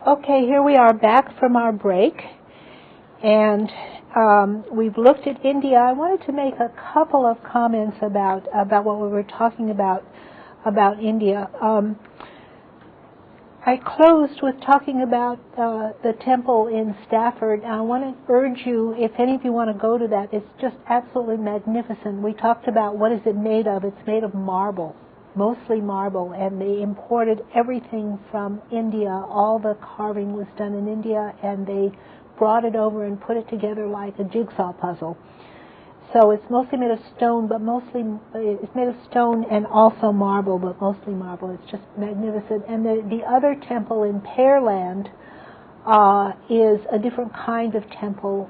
Okay, here we are back from our break, and we've looked at India. I wanted to make a couple of comments about what we were talking about India. I closed with talking about the temple in Stafford, and I want to urge you, if any of you want to go to that, it's just absolutely magnificent. We talked about what is it made of. It's made of marble, mostly marble, and they imported everything from India. All the carving was done in India, and they brought it over and put it together like a jigsaw puzzle. So it's mostly made of stone, but it's made of stone and also marble, but mostly marble. It's just magnificent. And the other temple in Pearland is a different kind of temple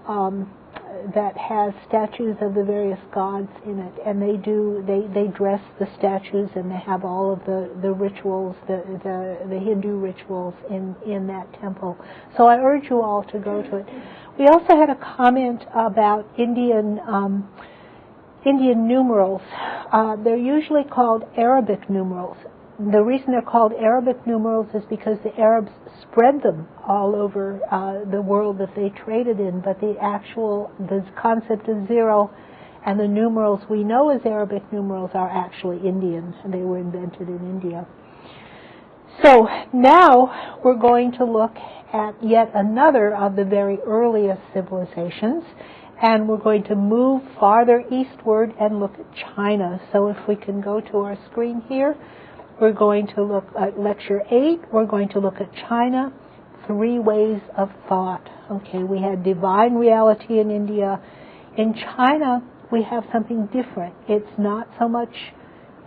that has statues of the various gods in it, and they dress the statues, and they have all of the rituals, the Hindu rituals in that temple. So I urge you all to go to it. We also had a comment about Indian numerals. They're usually called Arabic numerals. The reason they're called Arabic numerals is because the Arabs spread them all over the world that they traded in, but the concept of zero and the numerals we know as Arabic numerals are actually Indian, and they were invented in India. So now we're going to look at yet another of the very earliest civilizations, and we're going to move farther eastward and look at China. So if we can go to our screen here, we're going to look at Lecture 8. We're going to look at China, 3 ways of thought. Okay, we had divine reality in India. In China, we have something different. It's not so much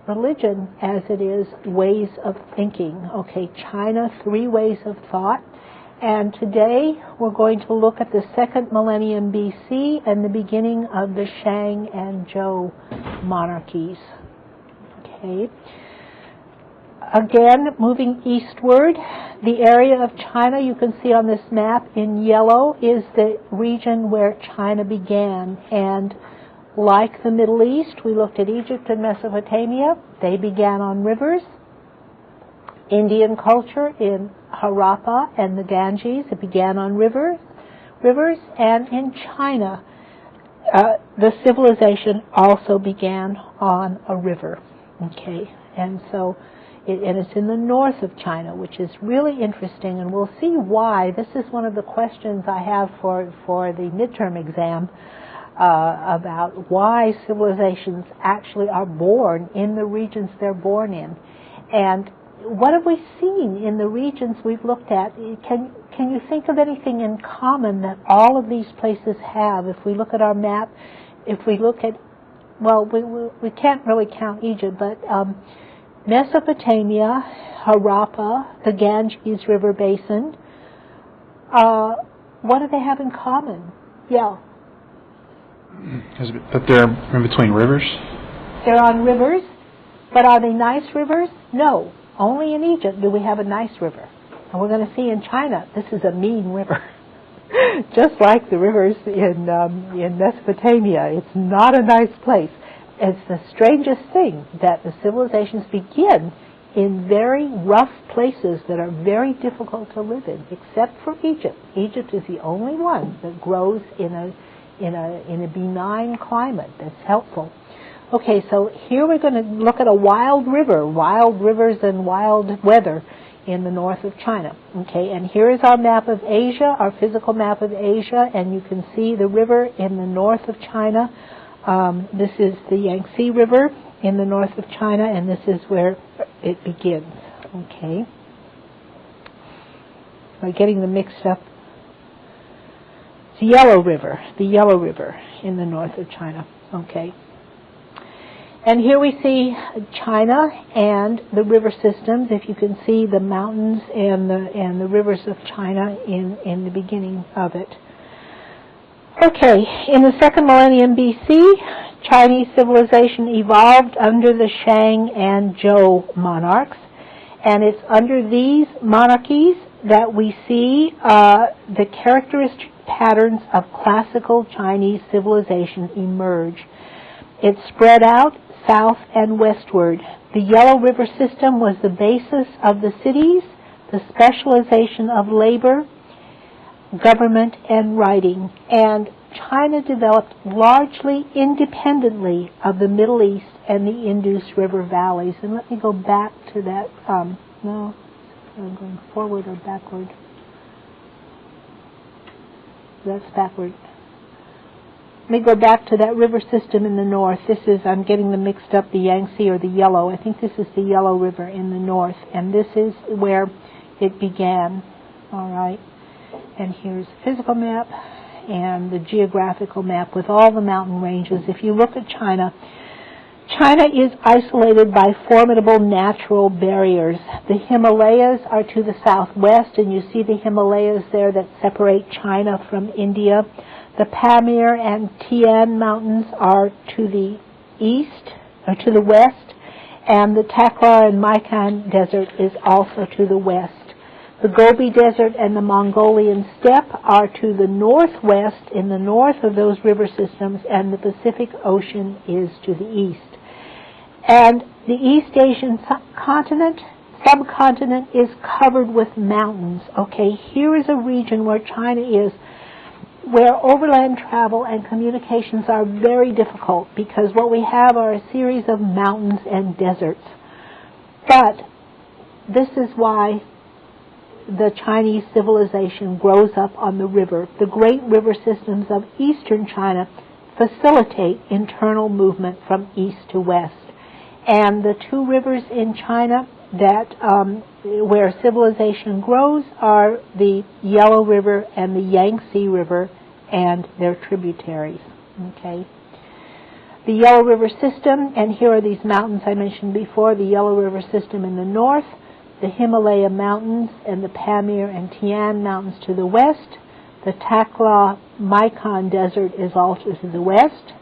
religion as it is ways of thinking. Okay, China, 3 ways of thought. And today we're going to look at the 2nd millennium BC and the beginning of the Shang and Zhou monarchies. Okay. Again, moving eastward, the area of China you can see on this map in yellow is the region where China began. And like the Middle East, we looked at Egypt and Mesopotamia. They began on rivers. Indian culture in Harappa and the Ganges, it began on rivers. And in China, the civilization also began on a river. Okay, and so it's in the north of China, which is really interesting, and we'll see why. This is one of the questions I have for the midterm exam about why civilizations actually are born in the regions they're born in. And what have we seen in the regions we've looked at? Can you think of anything in common that all of these places have? If we look at our map, if we look at, well, we can't really count Egypt, but Mesopotamia, Harappa, the Ganges River Basin, what do they have in common? Yeah. But they're in between rivers? They're on rivers, but are they nice rivers? No. Only in Egypt do we have a nice river. And we're going to see in China, this is a mean river. Just like the rivers in Mesopotamia. It's not a nice place. It's the strangest thing that the civilizations begin in very rough places that are very difficult to live in, except for Egypt. Egypt is the only one that grows in a benign climate that's helpful. Okay, so here we're going to look at a wild rivers and wild weather in the north of China. Okay, and here is our map of Asia, our physical map of Asia, and you can see the river in the north of China. This is the Yangtze River in the north of China, and this is where it begins. Okay. Am I getting them mixed up? It's the Yellow River in the north of China. Okay. And here we see China and the river systems. If you can see the mountains and the rivers of China in the beginning of it. Okay, in the 2nd millennium BC, Chinese civilization evolved under the Shang and Zhou monarchs, and it's under these monarchies that we see the characteristic patterns of classical Chinese civilization emerge. It spread out south and westward. The Yellow River system was the basis of the cities. the specialization of labor, government, and writing. And China developed largely independently of the Middle East and the Indus River valleys. And let me go back to that. No, I'm going forward or backward. That's backward. Let me go back to that river system in the north. This is, I'm getting them mixed up, the Yangtze or the Yellow. I think this is the Yellow River in the north. And this is where it began. All right. And here's a physical map and the geographical map with all the mountain ranges. If you look at China, China is isolated by formidable natural barriers. The Himalayas are to the southwest, and you see the Himalayas there that separate China from India. The Pamir and Tian mountains are to the east, or to the west, and the Takhlar and Maikan desert is also to the west. The Gobi Desert and the Mongolian steppe are to the northwest, in the north of those river systems, and the Pacific Ocean is to the east. And the East Asian subcontinent is covered with mountains. Okay, here is a region where China is, where overland travel and communications are very difficult, because what we have are a series of mountains and deserts. But this is why the Chinese civilization grows up on the river. The great river systems of eastern China facilitate internal movement from east to west. And the two rivers in China that where civilization grows are the Yellow River and the Yangtze River and their tributaries. Okay. The Yellow River system, and here are these mountains I mentioned before, the Yellow River system in the north, the Himalaya Mountains and the Pamir and Tian Mountains to the west. The Takhla-Maikan Desert is also to the west.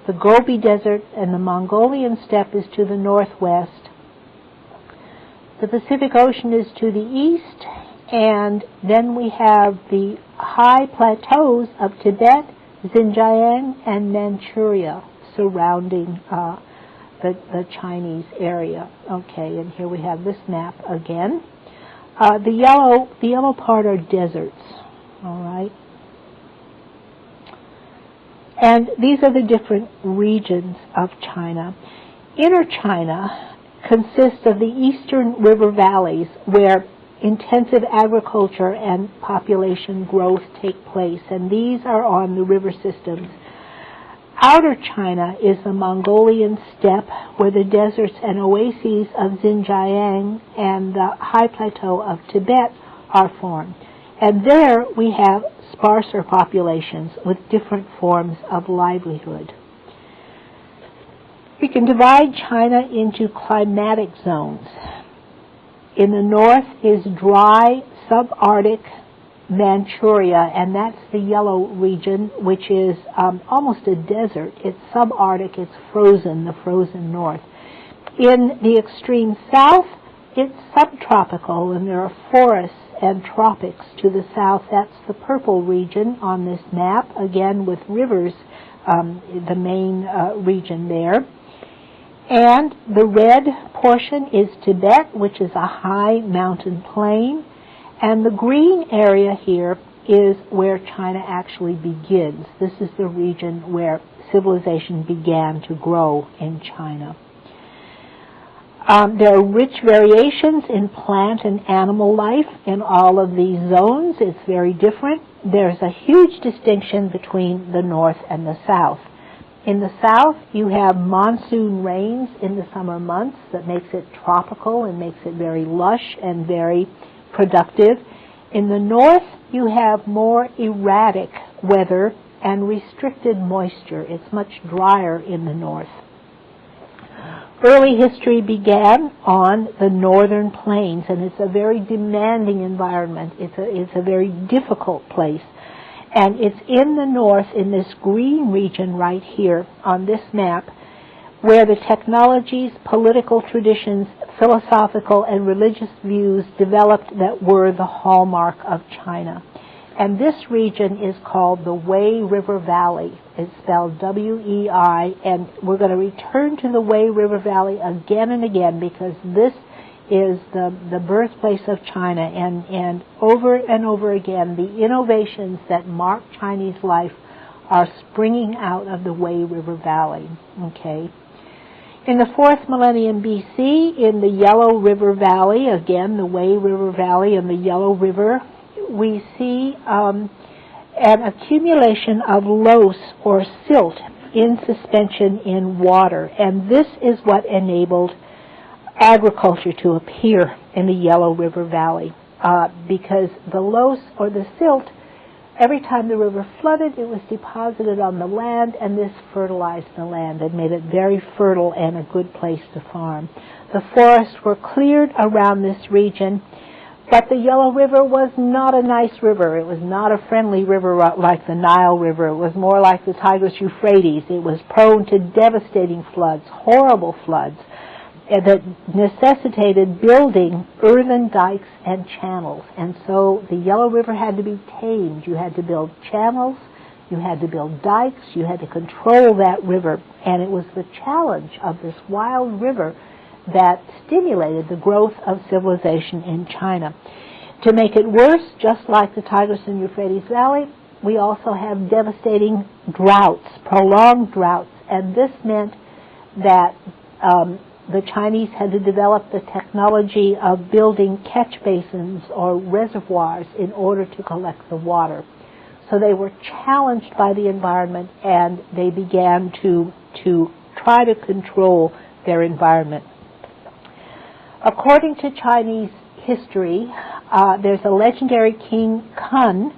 The Gobi Desert and the Mongolian steppe is to the northwest. The Pacific Ocean is to the east, and then we have the high plateaus of Tibet, Xinjiang, and Manchuria surrounding the Chinese area. Okay, and here we have this map again. The yellow part are deserts. All right. And these are the different regions of China. Inner China consists of the eastern river valleys where intensive agriculture and population growth take place, and these are on the river systems. Outer China is the Mongolian steppe, where the deserts and oases of Xinjiang and the high plateau of Tibet are formed. And there we have sparser populations with different forms of livelihood. We can divide China into climatic zones. In the north is dry subarctic Manchuria, and that's the yellow region, which is almost a desert. It's subarctic, it's frozen, the frozen north. In the extreme south, it's subtropical, and there are forests and tropics to the south. That's the purple region on this map, again with rivers, the main region there. And the red portion is Tibet, which is a high mountain plain. And the green area here is where China actually begins. This is the region where civilization began to grow in China. There are rich variations in plant and animal life in all of these zones. It's very different. There's a huge distinction between the north and the south. In the south, you have monsoon rains in the summer months that makes it tropical and makes it very lush and very productive. In the north, you have more erratic weather and restricted moisture. It's much drier in the north. Early history began on the northern plains, and it's a very demanding environment. It's a very difficult place. And it's in the north, in this green region right here on this map, where the technologies, political traditions, philosophical and religious views developed that were the hallmark of China. And this region is called the Wei River Valley. It's spelled W-E-I, and we're going to return to the Wei River Valley again and again, because this is the birthplace of China, and over again, the innovations that mark Chinese life are springing out of the Wei River Valley. Okay. In the 4th millennium BC, in the Yellow River Valley, again the Wei River Valley and the Yellow River, we see an accumulation of loess or silt in suspension in water, and this is what enabled agriculture to appear in the Yellow River Valley, because the loess or the silt, every time the river flooded, it was deposited on the land, and this fertilized the land and made it very fertile and a good place to farm. The forests were cleared around this region, but the Yellow River was not a nice river. It was not a friendly river like the Nile River. It was more like the Tigris-Euphrates. It was prone to devastating floods, horrible floods, that necessitated building earthen dikes and channels. And so the Yellow River had to be tamed. You had to build channels, you had to build dikes, you had to control that river. And it was the challenge of this wild river that stimulated the growth of civilization in China. To make it worse, just like the Tigris and Euphrates Valley, we also have devastating droughts, prolonged droughts, and this meant that the Chinese had to develop the technology of building catch basins or reservoirs in order to collect the water. So they were challenged by the environment, and they began to try to control their environment. According to Chinese history, there's a legendary King Kun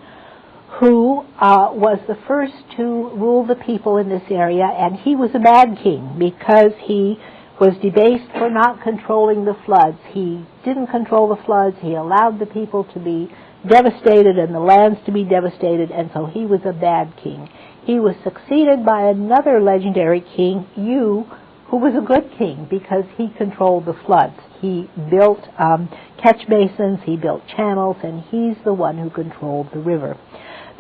who was the first to rule the people in this area, and he was a bad king because he was debased for not controlling the floods. He didn't control the floods. He allowed the people to be devastated and the lands to be devastated, and so he was a bad king. He was succeeded by another legendary king, Yu, who was a good king because he controlled the floods. He built catch basins, he built channels, and he's the one who controlled the river.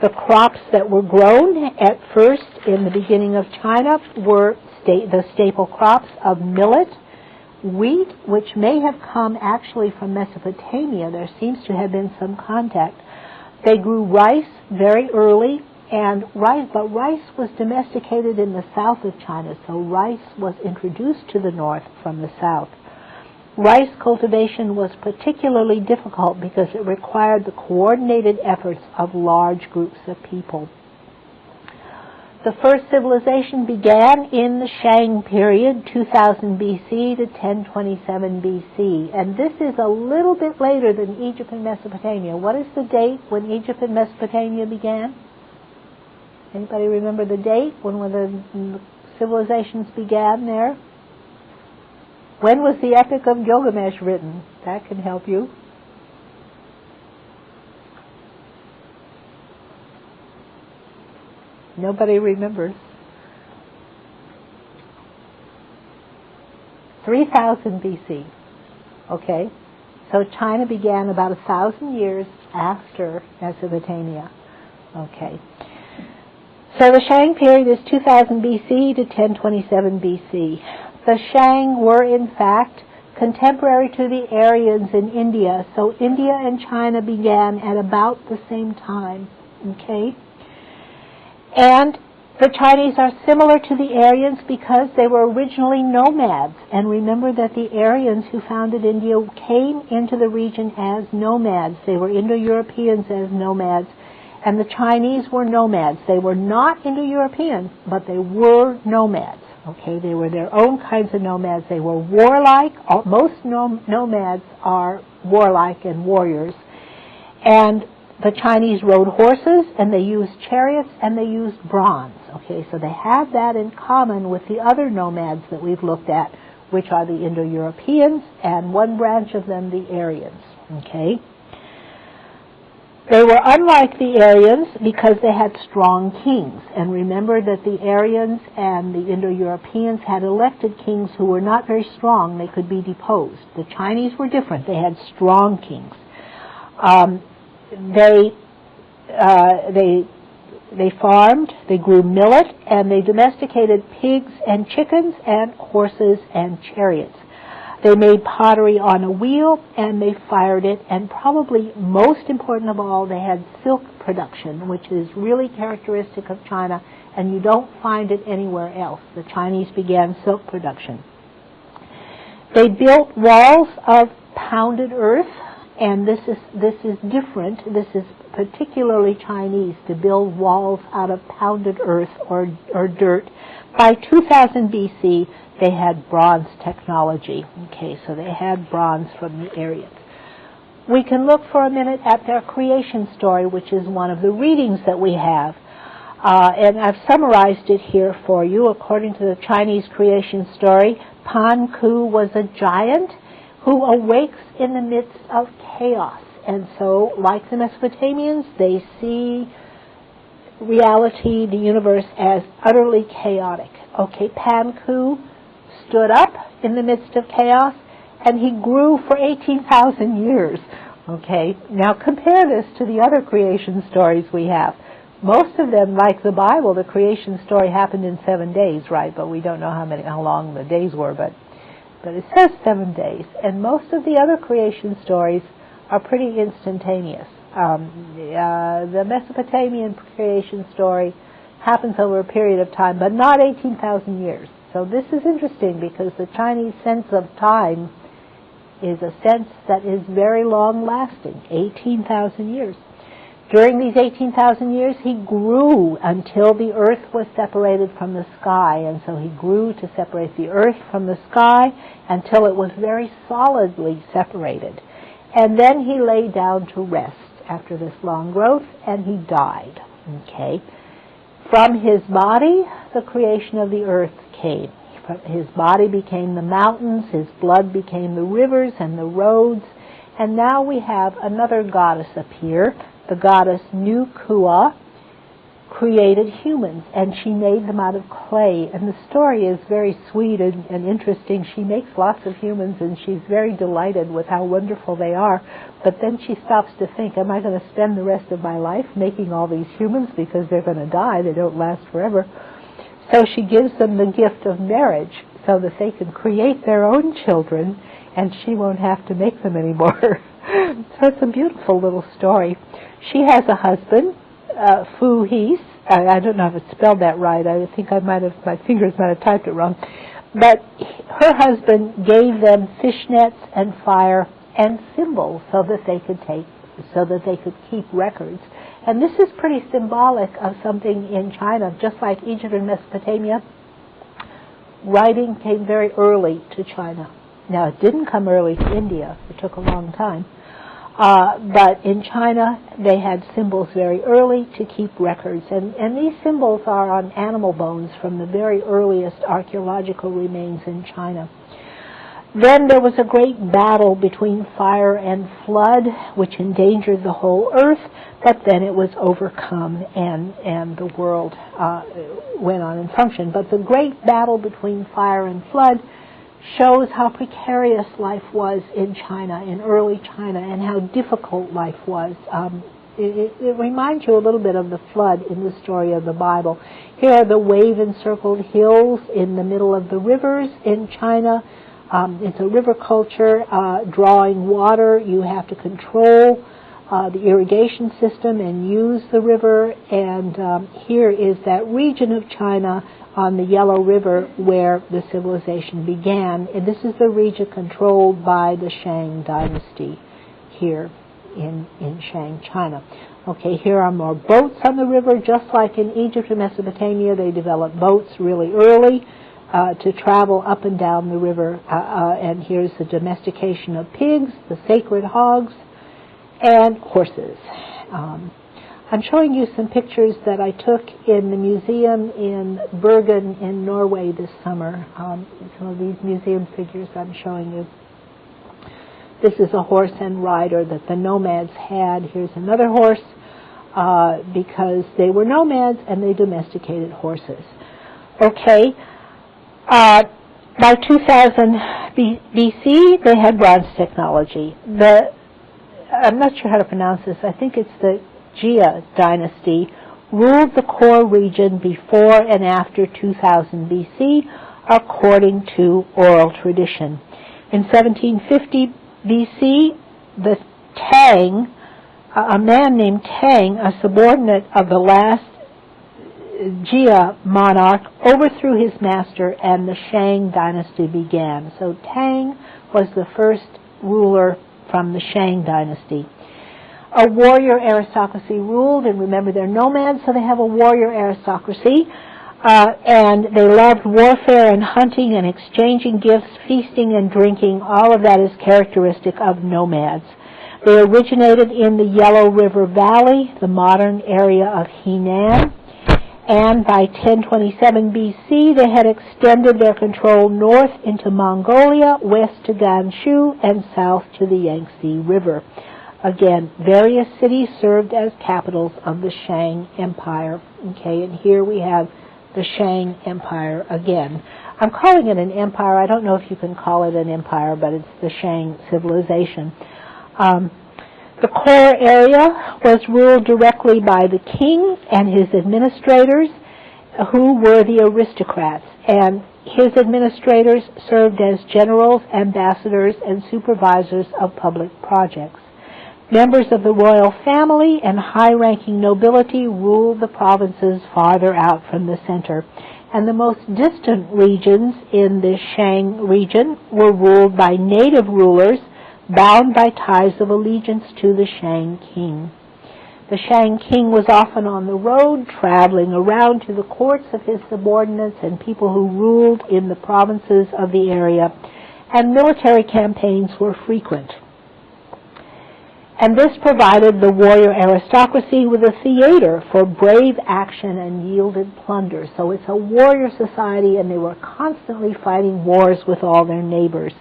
The crops that were grown at first in the beginning of China were the staple crops of millet, wheat, which may have come actually from Mesopotamia. There seems to have been some contact. They grew rice very early, but rice was domesticated in the south of China, so rice was introduced to the north from the south. Rice cultivation was particularly difficult because it required the coordinated efforts of large groups of people. The first civilization began in the Shang period, 2000 BC to 1027 BC, and this is a little bit later than Egypt and Mesopotamia. What is the date when Egypt and Mesopotamia began? Anybody remember the date when the civilizations began there? When was the Epic of Gilgamesh written? That can help you. Nobody remembers. 3000 BC. Okay. So China began about 1,000 years after Mesopotamia. Okay. So the Shang period is 2000 BC to 1027 BC. The Shang were, in fact, contemporary to the Aryans in India, so India and China began at about the same time, okay? And the Chinese are similar to the Aryans because they were originally nomads, and remember that the Aryans who founded India came into the region as nomads. They were Indo-Europeans as nomads, and the Chinese were nomads. They were not Indo-Europeans, but they were nomads. Okay, they were their own kinds of nomads. They were warlike. Most nomads are warlike and warriors. And the Chinese rode horses, and they used chariots, and they used bronze. Okay, so they have that in common with the other nomads that we've looked at, which are the Indo-Europeans, and one branch of them, the Aryans. Okay. They were unlike the Aryans because they had strong kings. And remember that the Aryans and the Indo-Europeans had elected kings who were not very strong. They could be deposed. The Chinese were different. They had strong kings. They farmed, they grew millet, and they domesticated pigs and chickens and horses and chariots. They made pottery on a wheel, and they fired it, and probably most important of all, they had silk production, which is really characteristic of China, and you don't find it anywhere else. The Chinese began silk production. They built walls of pounded earth, and this is different. This is particularly Chinese, to build walls out of pounded earth or dirt. By 2000 BC, they had bronze technology. Okay, so they had bronze from the Aryans. We can look for a minute at their creation story, which is one of the readings that we have. And I've summarized it here for you. According to the Chinese creation story, Pan Ku was a giant who awakes in the midst of chaos. And so, like the Mesopotamians, they see reality, the universe, as utterly chaotic. Okay, Pan Ku stood up in the midst of chaos, and he grew for 18,000 years. Okay, now compare this to the other creation stories we have. Most of them, like the Bible, the creation story happened in 7 days, right? But we don't know how long the days were, but it says 7 days. And most of the other creation stories are pretty instantaneous. The Mesopotamian creation story happens over a period of time, but not 18,000 years. So this is interesting because the Chinese sense of time is a sense that is very long-lasting, 18,000 years. During these 18,000 years, he grew until the earth was separated from the sky, and so he grew to separate the earth from the sky until it was very solidly separated. And then he lay down to rest after this long growth, and he died. Okay. From his body, the creation of the earth came. His body became the mountains, his blood became the rivers and the roads, and now we have another goddess appear. The goddess Nukua created humans, and she made them out of clay. And the story is very sweet and interesting. She makes lots of humans, and she's very delighted with how wonderful they are. But then she stops to think, am I going to spend the rest of my life making all these humans because they're going to die? They don't last forever. So she gives them the gift of marriage so that they can create their own children, and she won't have to make them anymore. So it's a beautiful little story. She has a husband, Hist. I don't know if it's spelled that right. I think my fingers might have typed it wrong. But her husband gave them fishnets and fire and symbols so that they could keep records. And this is pretty symbolic of something in China, just like Egypt and Mesopotamia. Writing came very early to China. Now, it didn't come early to India. It took a long time. But in China, they had symbols very early to keep records. And these symbols are on animal bones from the very earliest archaeological remains in China. Then there was a great battle between fire and flood, which endangered the whole earth, but then it was overcome and the world went on and functioned. But the great battle between fire and flood shows how precarious life was in China, in early China, and how difficult life was. It reminds you a little bit of the flood in the story of the Bible. Here are the wave-encircled hills in the middle of the rivers in China. It's a river culture, drawing water. You have to control the irrigation system and use the river. And here is that region of China on the Yellow River where the civilization began. And this is the region controlled by the Shang dynasty here in Shang, China. Okay, here are more boats on the river. Just like in Egypt and Mesopotamia, they developed boats really early to travel up and down the river. And here's the domestication of pigs, the sacred hogs, and horses. I'm showing you some pictures that I took in the museum in Bergen in Norway this summer. Some of these museum figures I'm showing you. This is a horse and rider that the nomads had. Here's another horse because they were nomads and they domesticated horses. Okay. By 2000 BC, they had bronze technology. I'm not sure how to pronounce this. I think it's the Xia dynasty ruled the core region before and after 2000 BC according to oral tradition. In 1750 BC, the Tang, a man named Tang, a subordinate of the last Xia monarch, overthrew his master and the Shang dynasty began. So Tang was the first ruler from the Shang dynasty. A warrior aristocracy ruled, and remember they're nomads, so they have a warrior aristocracy, and they loved warfare and hunting and exchanging gifts, feasting and drinking. All of that is characteristic of nomads. They originated in the Yellow River Valley, the modern area of Henan, and by 1027 BC they had extended their control north into Mongolia, west to Gansu, and south to the Yangtze River. Again, various cities served as capitals of the Shang Empire. Okay, and here we have the Shang Empire again. I'm calling it an empire. I don't know if you can call it an empire, but it's the Shang civilization. The core area was ruled directly by the king and his administrators, who were the aristocrats, and his administrators served as generals, ambassadors, and supervisors of public projects. Members of the royal family and high-ranking nobility ruled the provinces farther out from the center, and the most distant regions in the Shang region were ruled by native rulers bound by ties of allegiance to the Shang king. The Shang king was often on the road, traveling around to the courts of his subordinates and people who ruled in the provinces of the area, and military campaigns were frequent. And this provided the warrior aristocracy with a theater for brave action and yielded plunder. So it's a warrior society, and they were constantly fighting wars with all their neighbors.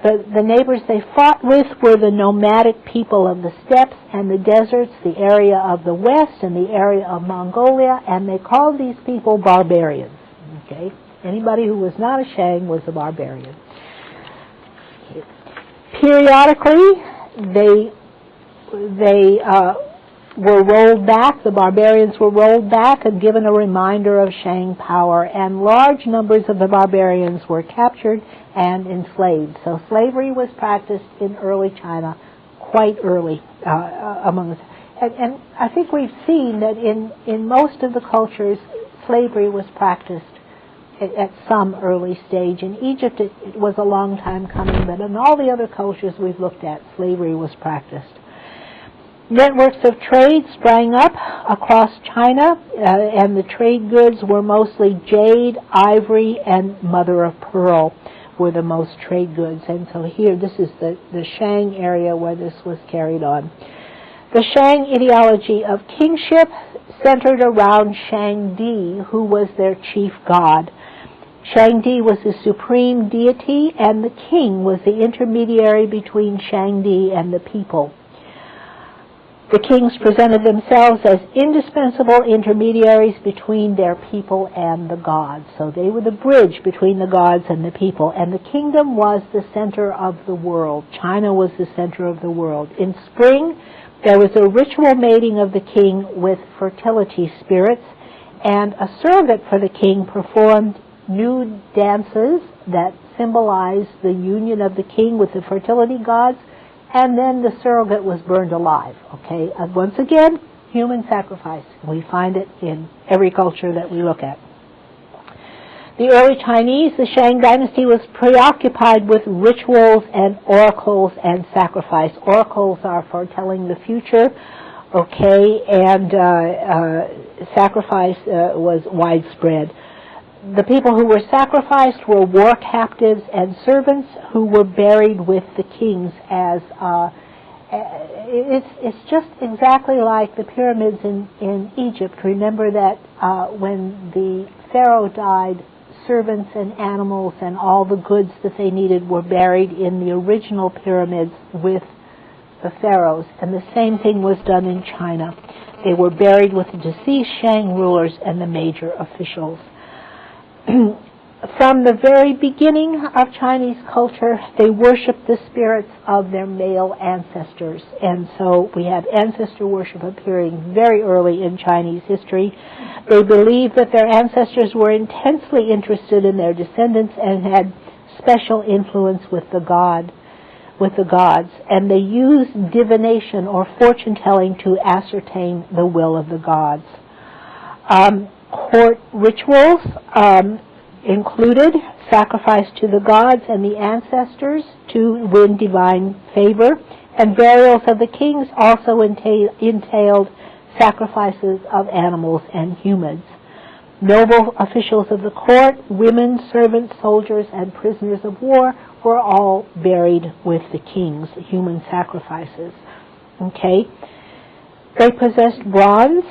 The neighbors they fought with were the nomadic people of the steppes and the deserts, the area of the west and the area of Mongolia, and they called these people barbarians. Okay? Anybody who was not a Shang was a barbarian. Okay. Periodically, they were rolled back, the barbarians were rolled back and given a reminder of Shang power, and large numbers of the barbarians were captured and enslaved. So slavery was practiced in early China quite early among us. And I think we've seen that in most of the cultures, slavery was practiced at some early stage. In Egypt, it was a long time coming, but in all the other cultures we've looked at, slavery was practiced. Networks of trade sprang up across China, and the trade goods were mostly jade, ivory, and mother of pearl were the most trade goods. And so here, this is the Shang area where this was carried on. The Shang ideology of kingship centered around Shangdi, who was their chief god. Shangdi was the supreme deity, and the king was the intermediary between Shangdi and the people. The kings presented themselves as indispensable intermediaries between their people and the gods. So they were the bridge between the gods and the people. And the kingdom was the center of the world. China was the center of the world. In spring, there was a ritual mating of the king with fertility spirits, and a surrogate for the king performed nude dances that symbolized the union of the king with the fertility gods, and then the surrogate was burned alive. Okay, and once again, human sacrifice. We find it in every culture that we look at. The early Chinese, the Shang dynasty, was preoccupied with rituals and oracles and sacrifice. Oracles are foretelling the future, okay, and sacrifice was widespread. The people who were sacrificed were war captives and servants who were buried with the kings as it's just exactly like the pyramids in Egypt. Remember that when the pharaoh died, servants and animals and all the goods that they needed were buried in the original pyramids with the pharaohs. And the same thing was done in China. They were buried with the deceased Shang rulers and the major officials. From the very beginning of Chinese culture, they worshiped the spirits of their male ancestors. And so we have ancestor worship appearing very early in Chinese history. They believed that their ancestors were intensely interested in their descendants and had special influence with the gods, and they used divination or fortune-telling to ascertain the will of the gods. Court rituals included sacrifice to the gods and the ancestors to win divine favor, and burials of the kings also entailed sacrifices of animals and humans. Noble officials of the court, women, servants, soldiers, and prisoners of war were all buried with the kings, human sacrifices. Okay? They possessed bronze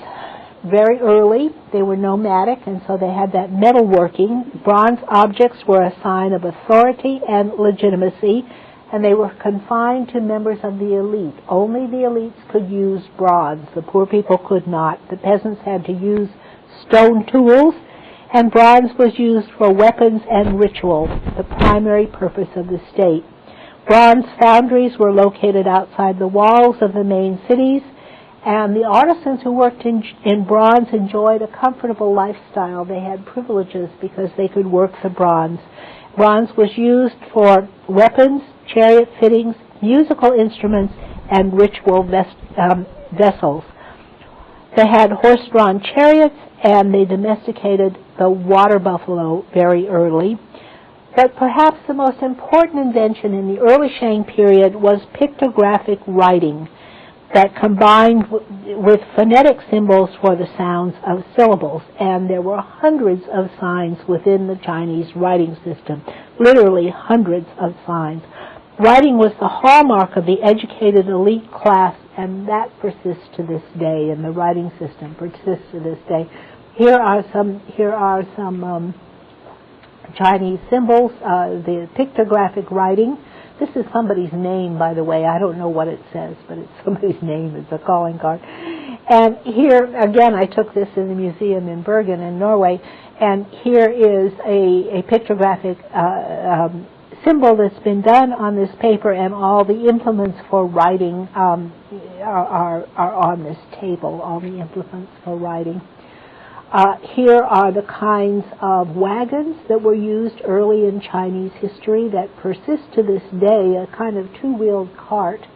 very early. They were nomadic, and so they had that metalworking. Bronze objects were a sign of authority and legitimacy, and they were confined to members of the elite. Only the elites could use bronze. The poor people could not. The peasants had to use stone tools, and bronze was used for weapons and ritual, the primary purpose of the state. Bronze foundries were located outside the walls of the main cities, and the artisans who worked in bronze enjoyed a comfortable lifestyle. They had privileges because they could work the bronze. Bronze was used for weapons, chariot fittings, musical instruments, and ritual vessels. They had horse-drawn chariots, and they domesticated the water buffalo very early. But perhaps the most important invention in the early Shang period was pictographic writing that combined with phonetic symbols for the sounds of syllables. And there were hundreds of signs within the Chinese writing system, literally hundreds of signs. Writing was the hallmark of the educated elite class, and that persists to this day, and the writing system persists to this day. Here are some Chinese symbols, the pictographic writing. This is somebody's name, by the way. I don't know what it says, but it's somebody's name. It's a calling card. And here, again, I took this in the museum in Bergen in Norway, and here is a pictographic symbol that's been done on this paper, and all the implements for writing are on this table, all the implements for writing. Here are the kinds of wagons that were used early in Chinese history that persist to this day, a kind of two-wheeled cart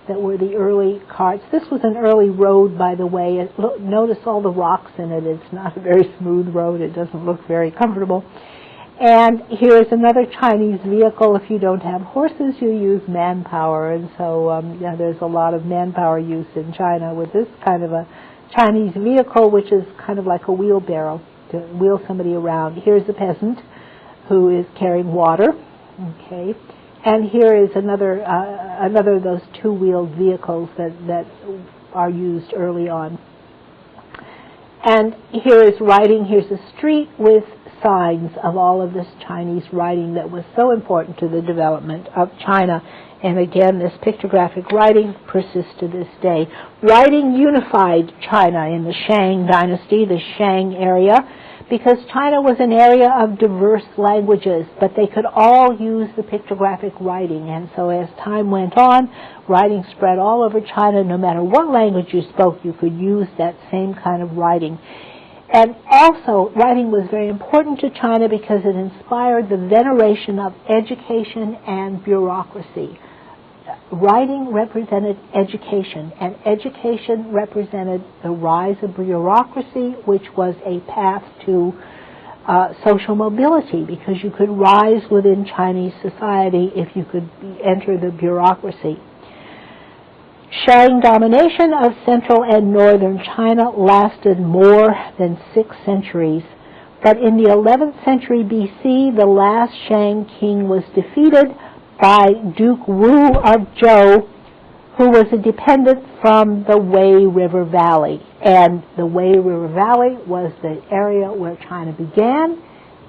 that were the early carts. This was an early road, by the way. Notice all the rocks in it. It's not a very smooth road. It doesn't look very comfortable. And here is another Chinese vehicle. If you don't have horses, you use manpower. And so there's a lot of manpower use in China with this kind of a Chinese vehicle, which is kind of like a wheelbarrow to wheel somebody around. Here's a peasant who is carrying water. Okay. And here is another of those two-wheeled vehicles that are used early on. And here is writing. Here's a street with signs of all of this Chinese writing that was so important to the development of China. And again, this pictographic writing persists to this day. Writing unified China in the Shang dynasty, the Shang area, because China was an area of diverse languages, but they could all use the pictographic writing. And so as time went on, writing spread all over China. No matter what language you spoke, you could use that same kind of writing. And also, writing was very important to China because it inspired the veneration of education and bureaucracy. Writing represented education, and education represented the rise of bureaucracy, which was a path to social mobility, because you could rise within Chinese society if you could enter the bureaucracy. Shang domination of central and northern China lasted more than 6 centuries, but in the 11th century BC, the last Shang king was defeated by Duke Wu of Zhou, who was a dependent from the Wei River Valley. And the Wei River Valley was the area where China began,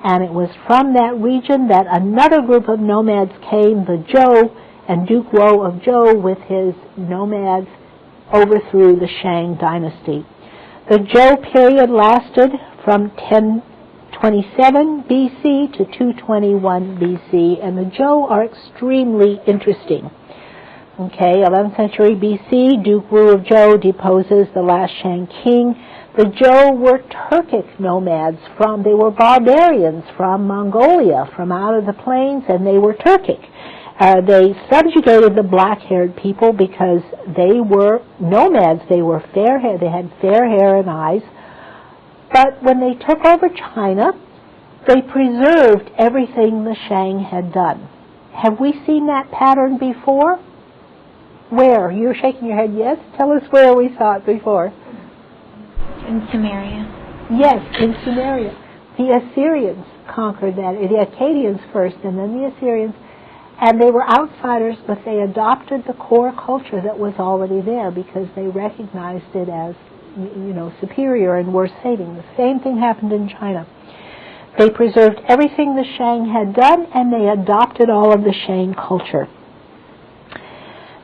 and it was from that region that another group of nomads came, the Zhou, and Duke Wu of Zhou with his nomads overthrew the Shang dynasty. The Zhou period lasted from 1027 BC to 221 BC, and the Zhou are extremely interesting. Okay, 11th century BC, Duke Wu of Zhou deposes the last Shang king. The Zhou were Turkic nomads they were barbarians from Mongolia, from out of the plains, and they were Turkic. They subjugated the black-haired people because they were nomads. They were fair hair. They had fair hair and eyes. But when they took over China, they preserved everything the Shang had done. Have we seen that pattern before? Where? You're shaking your head yes? Tell us where we saw it before. In Sumeria. Yes, in Sumeria. The Assyrians conquered that. The Akkadians first, and then the Assyrians. And they were outsiders, but they adopted the core culture that was already there because they recognized it as, superior and worth saving. The same thing happened in China. They preserved everything the Shang had done, and they adopted all of the Shang culture.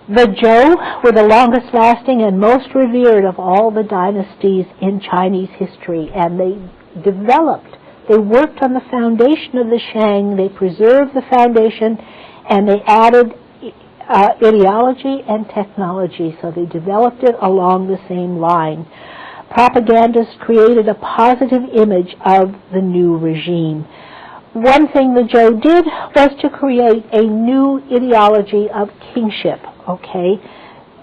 The Zhou were the longest lasting and most revered of all the dynasties in Chinese history, and they worked on the foundation of the Shang, they preserved the foundation, and they added ideology and technology, so they developed it along the same line. Propagandists created a positive image of the new regime. One thing the Zhou did was to create a new ideology of kingship. Okay,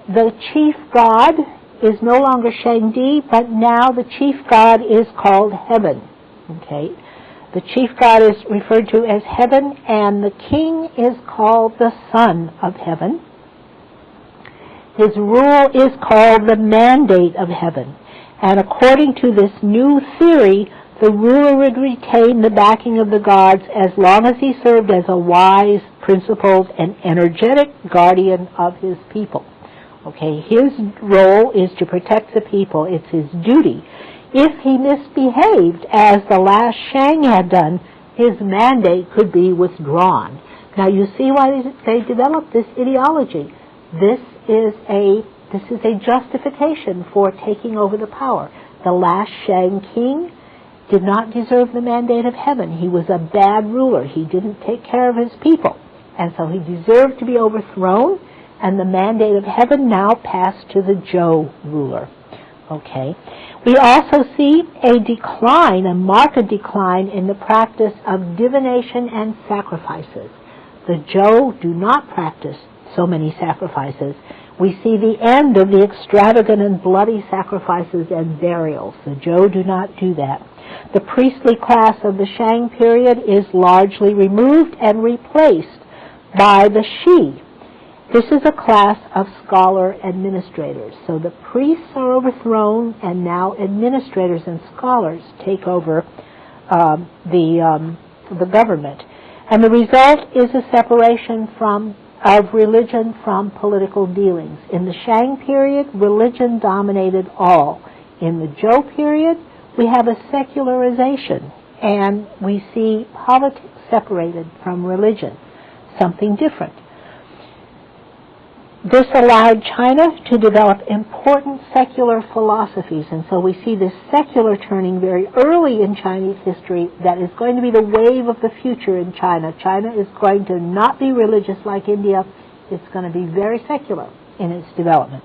the chief god is no longer Shangdi, but now the chief god is called Heaven. Okay, the chief god is referred to as Heaven, and the king is called the Son of Heaven. His rule is called the Mandate of Heaven, and according to this new theory, the ruler would retain the backing of the gods as long as he served as a wise, principled, and energetic guardian of his people. Okay, his role is to protect the people. It's his duty. If he misbehaved, as the last Shang had done, his mandate could be withdrawn. Now you see why they developed this ideology. This is a justification for taking over the power. The last Shang king did not deserve the mandate of Heaven. He was a bad ruler. He didn't take care of his people. And so he deserved to be overthrown, and the mandate of Heaven now passed to the Zhou ruler. Okay. We also see a marked decline in the practice of divination and sacrifices. The Zhou do not practice so many sacrifices. We see the end of the extravagant and bloody sacrifices and burials. The Zhou do not do that. The priestly class of the Shang period is largely removed and replaced by the Shi. This is a class of scholar administrators. So the priests are overthrown, and now administrators and scholars take over the government. And the result is a separation of religion from political dealings. In the Shang period, religion dominated all. In the Zhou period, we have a secularization, and we see politics separated from religion, something different. This allowed China to develop important secular philosophies, and so we see this secular turning very early in Chinese history that is going to be the wave of the future in China. China is going to not be religious like India. It's going to be very secular in its development.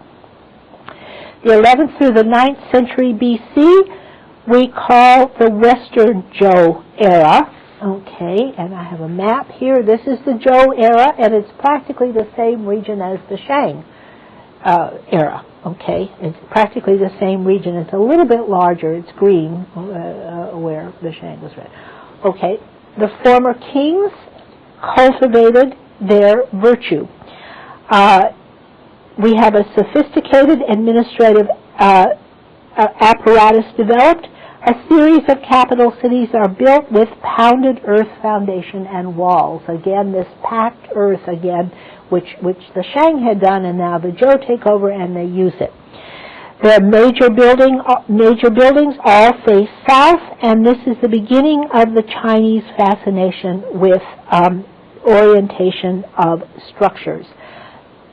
The 11th through the 9th century BC we call the Western Zhou Era. Okay, and I have a map here. This is the Zhou era, and it's practically the same region as the Shang era. Okay, it's practically the same region. It's a little bit larger. It's green, where the Shang was red. Okay, the former kings cultivated their virtue. We have a sophisticated administrative apparatus developed. A series of capital cities are built with pounded earth foundation and walls. Again, this packed earth again, which the Shang had done, and now the Zhou take over and they use it. The major buildings all face south, and this is the beginning of the Chinese fascination with orientation of structures.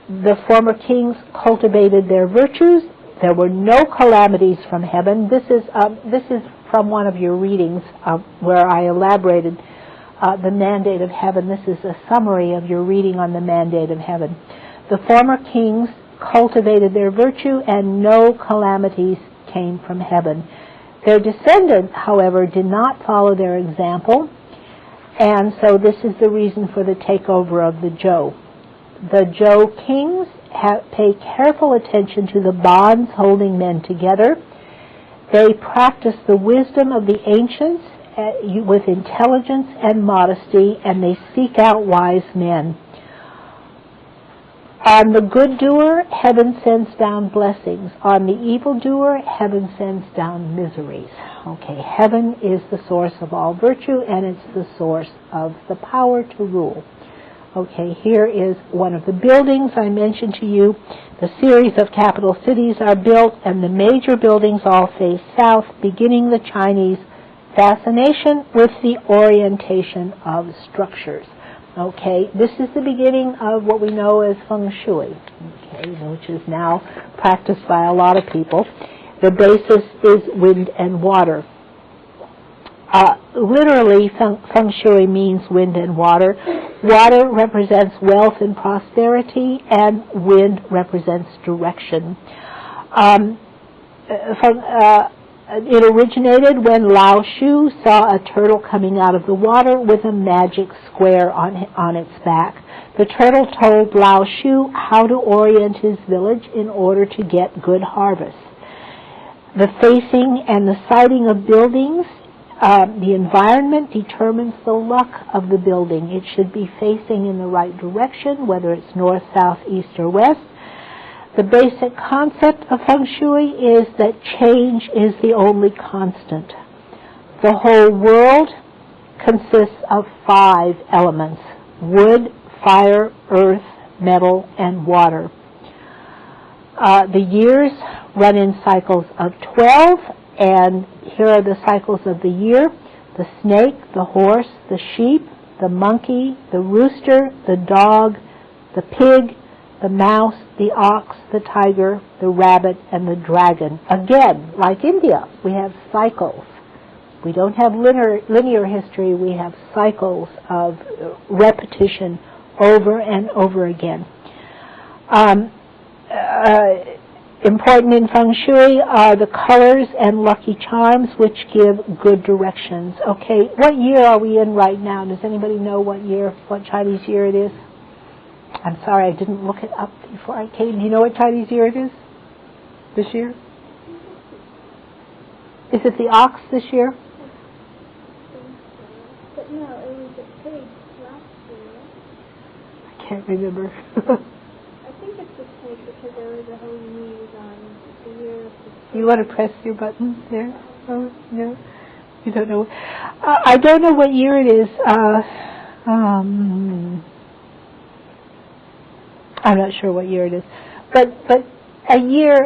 The former kings cultivated their virtues. There were no calamities from heaven. This is from one of your readings where I elaborated the mandate of heaven. This is a summary of your reading on the mandate of heaven. The former kings cultivated their virtue, and no calamities came from heaven. Their descendants, however, did not follow their example, and so this is the reason for the takeover of the Zhou. The Zhou kings pay careful attention to the bonds holding men together. They practice the wisdom of the ancients with intelligence and modesty, and they seek out wise men. On the good doer, heaven sends down blessings. On the evil doer, heaven sends down miseries. Okay, heaven is the source of all virtue, and it's the source of the power to rule. Okay, here is one of the buildings I mentioned to you. The series of capital cities are built, and the major buildings all face south, beginning the Chinese fascination with the orientation of structures. Okay, this is the beginning of what we know as feng shui, okay, which is now practiced by a lot of people. The basis is wind and water. Literally, feng shui means wind and water. Water represents wealth and prosperity, and wind represents direction. It originated when Lao Shu saw a turtle coming out of the water with a magic square on its back. The turtle told Lao Shu how to orient his village in order to get good harvest. The facing and the siting of buildings, the environment determines the luck of the building. It should be facing in the right direction, whether it's north, south, east, or west. The basic concept of feng shui is that change is the only constant. The whole world consists of 5 elements: wood, fire, earth, metal, and water. The years run in cycles of 12, and here are the cycles of the year: the snake, the horse, the sheep, the monkey, the rooster, the dog, the pig, the mouse, the ox, the tiger, the rabbit, and the dragon. Again, like India, we have cycles. We don't have linear history, we have cycles of repetition over and over again. Important in feng shui are the colors and lucky charms, which give good directions. Okay, what year are we in right now? Does anybody know what Chinese year it is? I'm sorry, I didn't look it up before I came. Do you know what Chinese year it is this year? Is it the ox this year? But no, it was a pig last year. I can't remember. I think it's the pig because there was a whole news on the year of the pig. You want to press your button there? Oh, no? You don't know? I don't know what year it is. I'm not sure what year it is, but a year,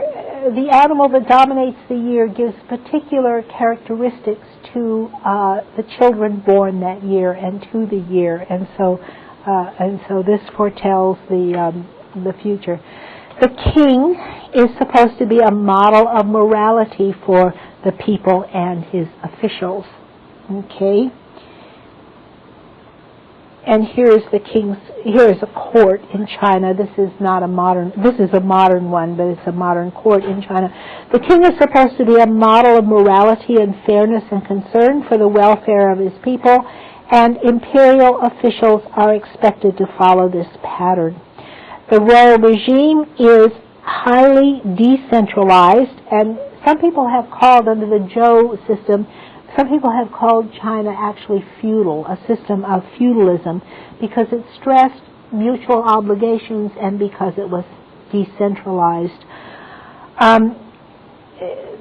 the animal that dominates the year gives particular characteristics to the children born that year and to the year, and so this foretells the future. The king is supposed to be a model of morality for the people and his officials. Okay. And here is a court in China. This is a modern one, but it's a modern court in China. The king is supposed to be a model of morality and fairness and concern for the welfare of his people, and imperial officials are expected to follow this pattern. The royal regime is highly decentralized, and some people have called, under the Zhou system, some people have called China actually feudal, a system of feudalism, because it stressed mutual obligations and because it was decentralized.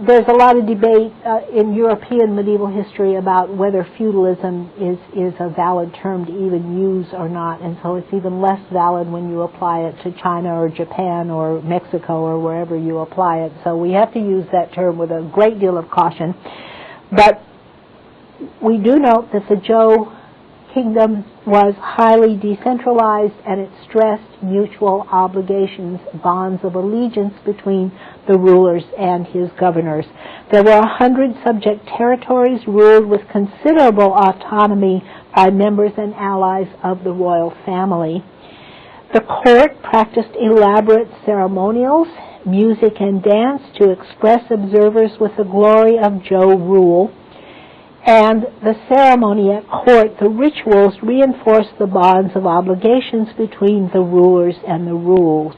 There's a lot of debate in European medieval history about whether feudalism is a valid term to even use or not, and so it's even less valid when you apply it to China or Japan or Mexico or wherever you apply it. So we have to use that term with a great deal of caution. But we do note that the Zhou kingdom was highly decentralized, and it stressed mutual obligations, bonds of allegiance between the rulers and his governors. There were 100 subject territories ruled with considerable autonomy by members and allies of the royal family. The court practiced elaborate ceremonials, music and dance to express observers with the glory of Zhou rule. And the ceremony at court, the rituals reinforced the bonds of obligations between the rulers and the ruled.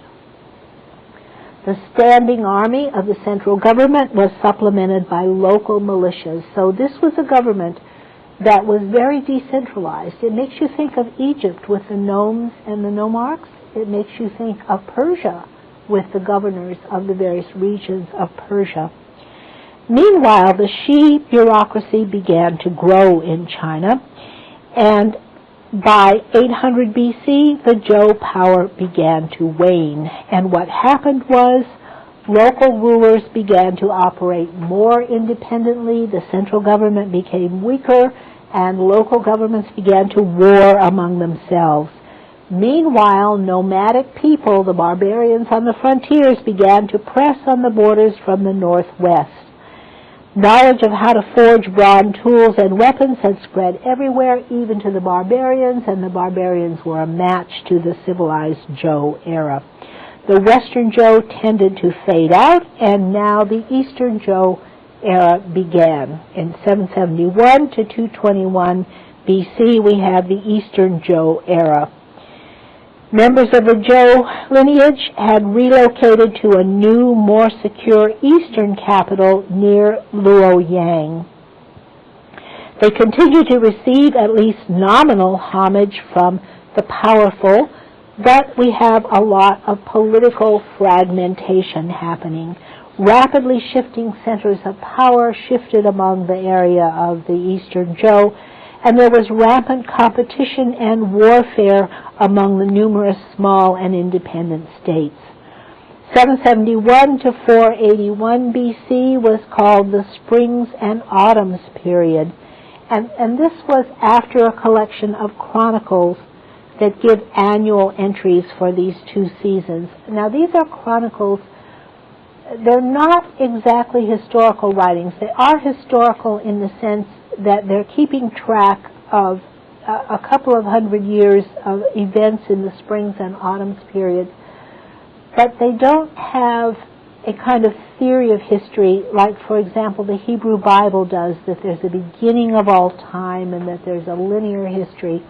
The standing army of the central government was supplemented by local militias. So this was a government that was very decentralized. It makes you think of Egypt with the nomes and the nomarchs. It makes you think of Persia with the governors of the various regions of Persia. Meanwhile, the Shi bureaucracy began to grow in China, and by 800 BC, the Zhou power began to wane. And what happened was local rulers began to operate more independently, the central government became weaker, and local governments began to war among themselves. Meanwhile, nomadic people, the barbarians on the frontiers, began to press on the borders from the northwest. Knowledge of how to forge bronze tools and weapons had spread everywhere, even to the barbarians, and the barbarians were a match to the civilized Zhou era. The Western Zhou tended to fade out, and now the Eastern Zhou era began. In 771 to 221 BC, we have the Eastern Zhou era. Members of the Zhou lineage had relocated to a new, more secure eastern capital near Luoyang. They continued to receive at least nominal homage from the powerful, but we have a lot of political fragmentation happening. Rapidly shifting centers of power shifted among the area of the Eastern Zhou, and there was rampant competition and warfare among the numerous small and independent states. 771 to 481 BC was called the Springs and Autumns period, and this was after a collection of chronicles that give annual entries for these two seasons. Now, these are chronicles. They're not exactly historical writings. They are historical in the sense that they're keeping track of a couple of hundred years of events in the Springs and Autumns period, but they don't have a kind of theory of history like, for example, the Hebrew Bible does, that there's a beginning of all time and that there's a linear history.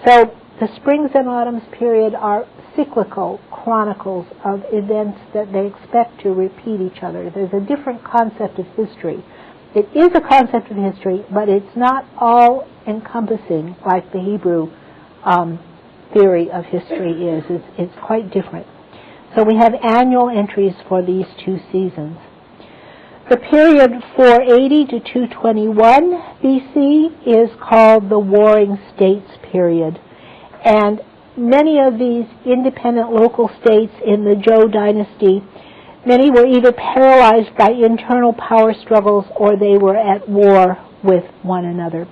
So the Springs and Autumns period are cyclical chronicles of events that they expect to repeat each other. There's a different concept of history. It is a concept of history, but it's not all-encompassing like the Hebrew theory of history is. It's quite different. So we have annual entries for these two seasons. The period 480 to 221 BC is called the Warring States period. And many of these independent local states in the Zhou dynasty, many were either paralyzed by internal power struggles or they were at war with one another.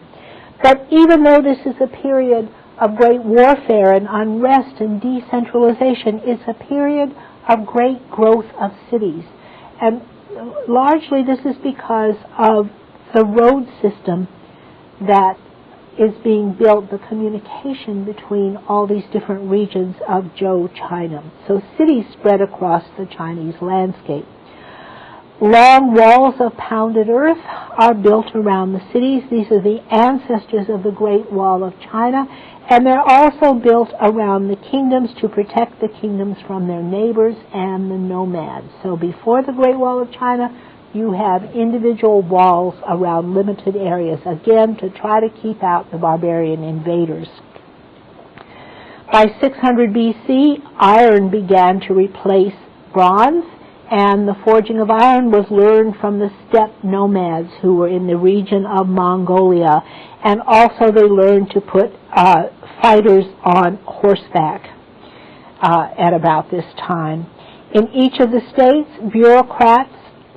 But even though this is a period of great warfare and unrest and decentralization, it's a period of great growth of cities. And largely this is because of the road system that is being built, the communication between all these different regions of Zhou China. So cities spread across the Chinese landscape. Long walls of pounded earth are built around the cities. These are the ancestors of the Great Wall of China, and they're also built around the kingdoms to protect the kingdoms from their neighbors and the nomads. So before the Great Wall of China, you have individual walls around limited areas, again, to try to keep out the barbarian invaders. By 600 BC, iron began to replace bronze, and the forging of iron was learned from the steppe nomads who were in the region of Mongolia, and also they learned to put fighters on horseback at about this time. In each of the states, bureaucrats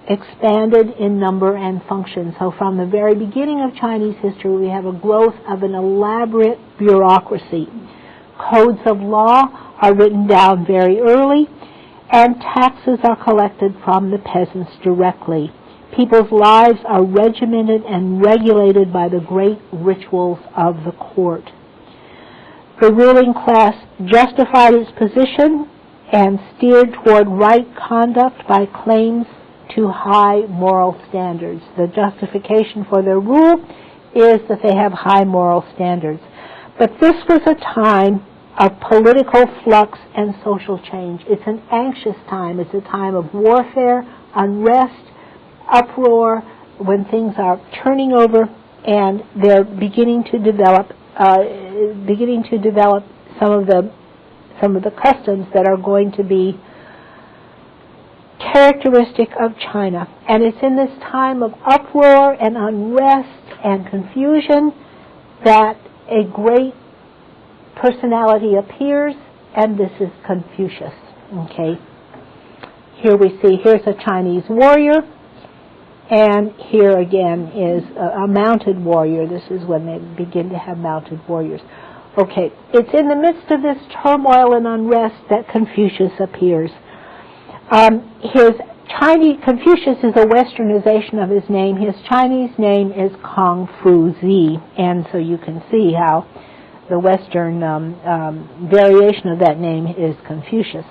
expanded in number and function. So from the very beginning of Chinese history, we have a growth of an elaborate bureaucracy. Codes of law are written down very early, and taxes are collected from the peasants directly. People's lives are regimented and regulated by the great rituals of the court. the ruling class justified its position and steered toward right conduct by claims to high moral standards. The justification for their rule is that they have high moral standards. But this was a time of political flux and social change. It's an anxious time. It's a time of warfare, unrest, uproar, when things are turning over and they're beginning to develop some of the customs that are going to be characteristic of China. And it's in this time of uproar and unrest and confusion that a great personality appears, and this is Confucius. Okay. Here we see, here's a Chinese warrior, and here again is a mounted warrior. This is when they begin to have mounted warriors. Okay, it's in the midst of this turmoil and unrest that Confucius appears. Confucius is a westernization of his name. His Chinese name is Kong Fu Zi, and so you can see how the western variation of that name is Confucius.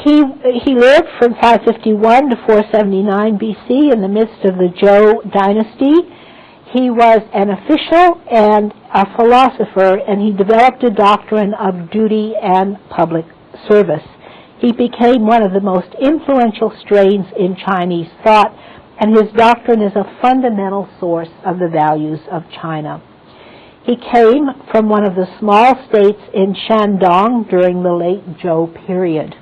He lived from 551 to 479 BC in the midst of the Zhou dynasty. He was an official and a philosopher, and he developed a doctrine of duty and public service. He became one of the most influential strains in Chinese thought, and his doctrine is a fundamental source of the values of China. He came from one of the small states in Shandong during the late Zhou period.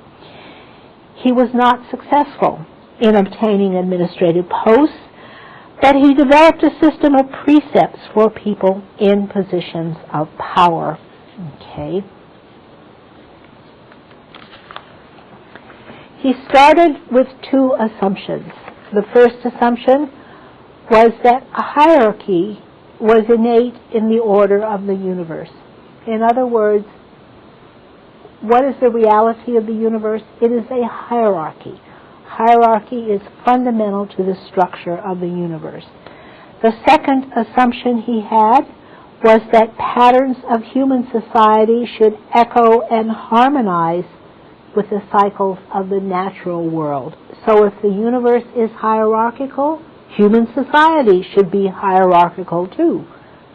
He was not successful in obtaining administrative posts, but he developed a system of precepts for people in positions of power. Okay. He started with two assumptions. The first assumption was that a hierarchy was innate in the order of the universe. In other words, what is the reality of the universe? It is a hierarchy. Hierarchy is fundamental to the structure of the universe. The second assumption he had was that patterns of human society should echo and harmonize with the cycles of the natural world. So if the universe is hierarchical, human society should be hierarchical too.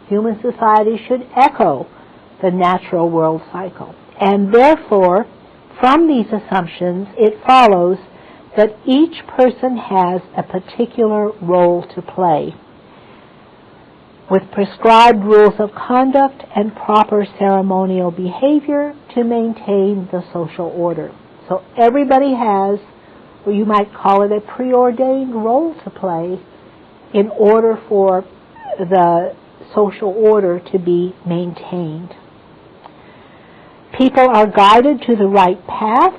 Human society should echo the natural world cycle. And therefore, from these assumptions, it follows that each person has a particular role to play, with prescribed rules of conduct and proper ceremonial behavior to maintain the social order. So everybody has, or you might call it a preordained role to play in order for the social order to be maintained. People are guided to the right path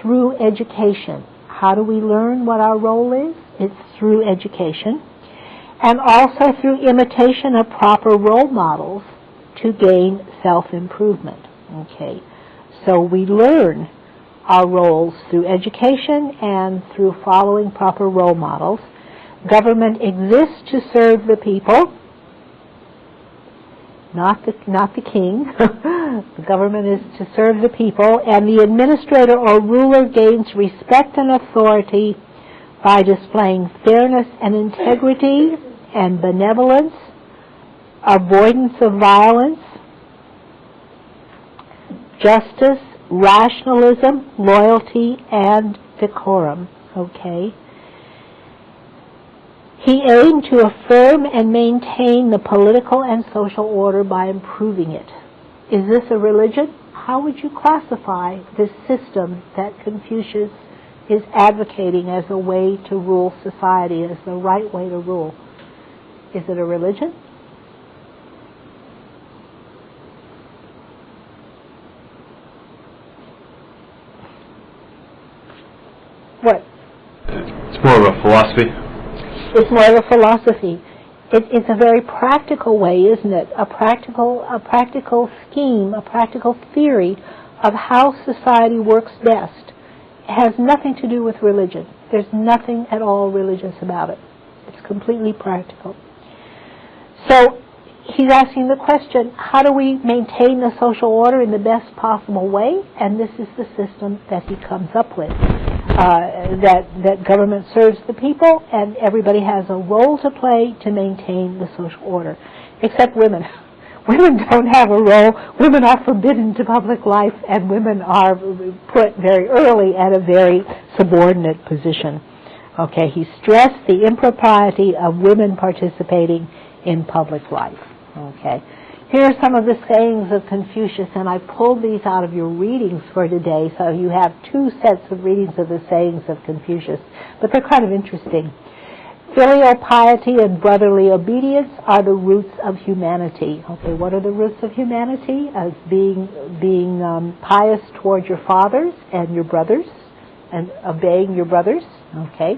through education. How do we learn what our role is? It's through education, and also through imitation of proper role models to gain self-improvement. Okay, so we learn our roles through education and through following proper role models. Government exists to serve the people, not the king. The government is to serve the people, and the administrator or ruler gains respect and authority by displaying fairness and integrity and benevolence, avoidance of violence, justice, rationalism, loyalty, and decorum. Okay? He aimed to affirm and maintain the political and social order by improving it. Is this a religion? How would you classify this system that Confucius is advocating as a way to rule society, as the right way to rule? Is it a religion? What? It's more of a philosophy. It's more of a philosophy. It's a very practical way, isn't it? A practical scheme, a practical theory of how society works best. It has nothing to do with religion. There's nothing at all religious about it. It's completely practical. So he's asking the question, how do we maintain the social order in the best possible way? And this is the system that he comes up with. That government serves the people, and everybody has a role to play to maintain the social order, except women. Women don't have a role. Women are forbidden to public life, and women are put very early at a very subordinate position. Okay, he stressed the impropriety of women participating in public life. Okay, here are some of the sayings of Confucius, and I pulled these out of your readings for today, so you have two sets of readings of the sayings of Confucius, but they're kind of interesting. Filial piety and brotherly obedience are the roots of humanity. Okay, what are the roots of humanity? As being pious toward your fathers and your brothers, and obeying your brothers. Okay.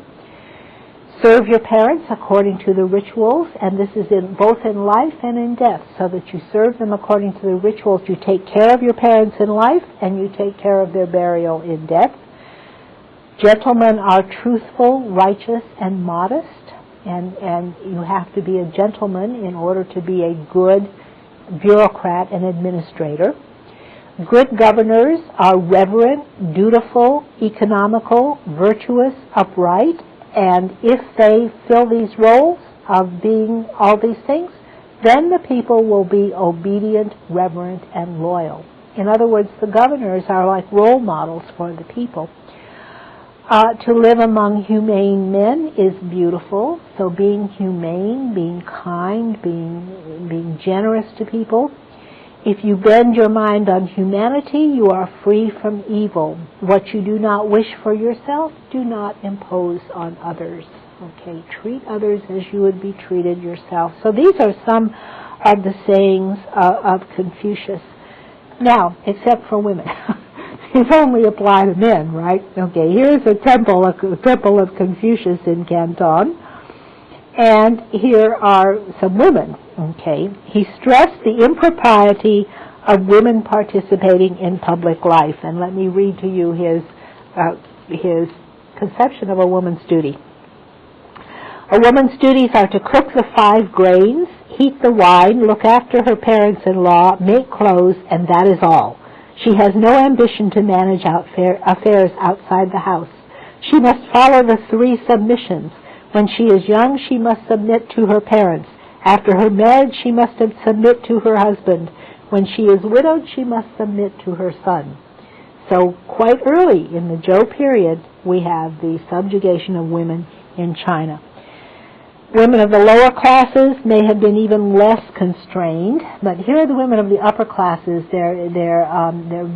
Serve your parents according to the rituals, and this is both in life and in death, so that you serve them according to the rituals. You take care of your parents in life, and you take care of their burial in death. Gentlemen are truthful, righteous, and modest, and you have to be a gentleman in order to be a good bureaucrat and administrator. Good governors are reverent, dutiful, economical, virtuous, upright, and if they fill these roles of being all these things, then the people will be obedient, reverent, and loyal. In other words, the governors are like role models for the people. To live among humane men is beautiful. So being humane, being kind, being generous to people. If you bend your mind on humanity, you are free from evil. What you do not wish for yourself, do not impose on others. Okay, treat others as you would be treated yourself. So these are some of the sayings of Confucius. Now, except for women. These only apply to men, right? Okay, here's a temple of Confucius in Canton. And here are some women, okay. He stressed the impropriety of women participating in public life. And let me read to you his conception of a woman's duty. A woman's duties are to cook the 5 grains, heat the wine, look after her parents-in-law, make clothes, and that is all. She has no ambition to manage affairs outside the house. She must follow the 3 submissions. When she is young, she must submit to her parents. After her marriage, she must submit to her husband. When she is widowed, she must submit to her son. So quite early in the Zhou period, we have the subjugation of women in China. Women of the lower classes may have been even less constrained, but here are the women of the upper classes. They're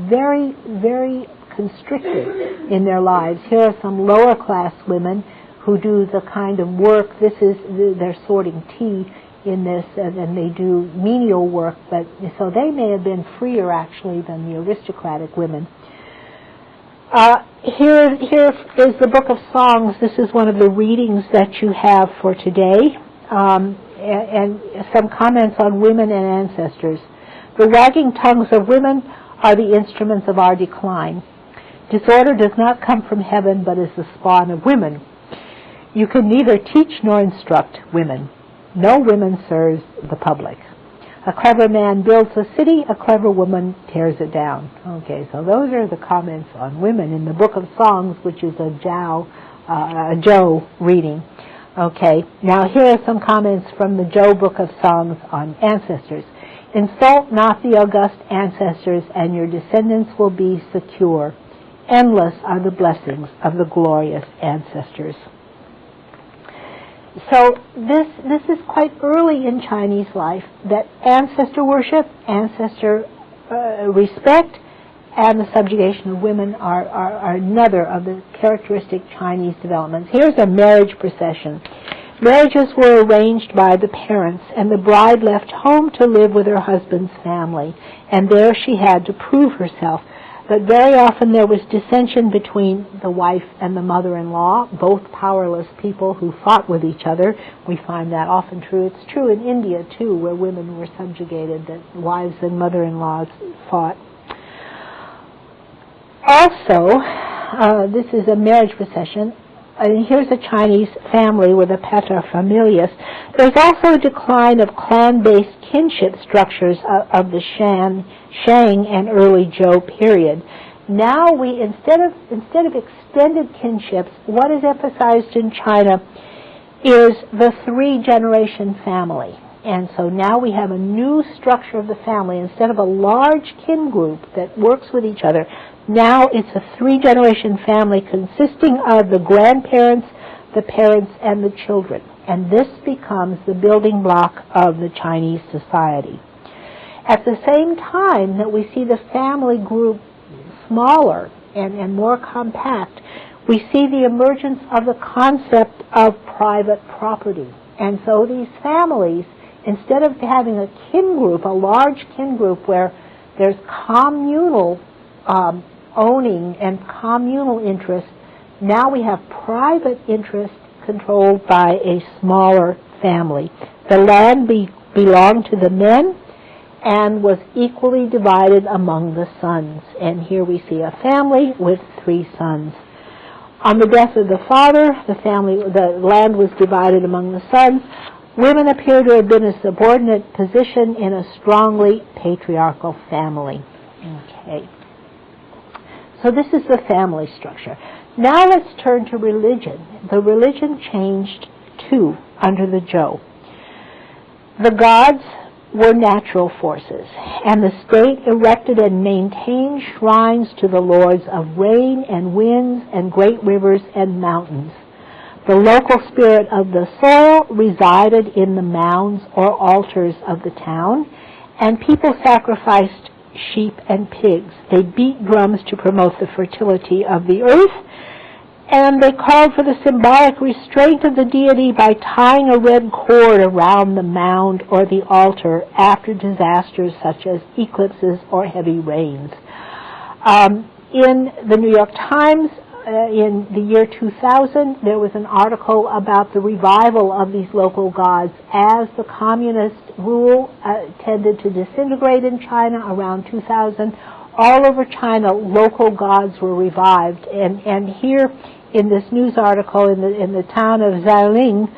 very, very constricted in their lives. Here are some lower class women who do the kind of work. They're sorting tea in this, and they do menial work, but so they may have been freer actually than the aristocratic women. Here is the Book of Songs. This is one of the readings that you have for today, and some comments on women and ancestors. The wagging tongues of women are the instruments of our decline. Disorder does not come from heaven, but is the spawn of women. You can neither teach nor instruct women. No woman serves the public. A clever man builds a city, a clever woman tears it down. Okay, so those are the comments on women in the Book of Songs, which is a Zhou reading. Okay, now here are some comments from the Zhou Book of Songs on ancestors. Insult not the august ancestors, and your descendants will be secure. Endless are the blessings of the glorious ancestors. So this is quite early in Chinese life, that ancestor worship, ancestor respect, and the subjugation of women are another of the characteristic Chinese developments. Here's a marriage procession. Marriages were arranged by the parents, and the bride left home to live with her husband's family, and there she had to prove herself. But very often there was dissension between the wife and the mother-in-law, both powerless people who fought with each other. We find that often true. It's true in India, too, where women were subjugated, that wives and mother-in-laws fought. Also, this is a marriage procession. and here's a Chinese family with a paterfamilias. There's also a decline of clan-based kinship structures of the Shang and early Zhou period. Now we, instead of extended kinships, what is emphasized in China is the three-generation family. And so now we have a new structure of the family. Instead of a large kin group that works with each other, now it's a three-generation family consisting of the grandparents, the parents, and the children. And this becomes the building block of the Chinese society. At the same time that we see the family group smaller and more compact, we see the emergence of the concept of private property. And so these families, instead of having a kin group, a large kin group where there's communal owning and communal interest, now we have private interest controlled by a smaller family. The land belonged to the men and was equally divided among the sons. And here we see a family with 3 sons. On the death of the father, the land was divided among the sons. Women appear to have been a subordinate position in a strongly patriarchal family. Okay. So this is the family structure. Now let's turn to religion. The religion changed too under the Zhou. The gods were natural forces, and the state erected and maintained shrines to the lords of rain and winds and great rivers and mountains. The local spirit of the soil resided in the mounds or altars of the town, and people sacrificed sheep and pigs. They beat drums to promote the fertility of the earth, and they called for the symbolic restraint of the deity by tying a red cord around the mound or the altar after disasters such as eclipses or heavy rains. In the New York Times, in the year 2000, there was an article about the revival of these local gods as the communist rule tended to disintegrate in China around 2000. All over China, local gods were revived, and here in this news article in the town of Xialing,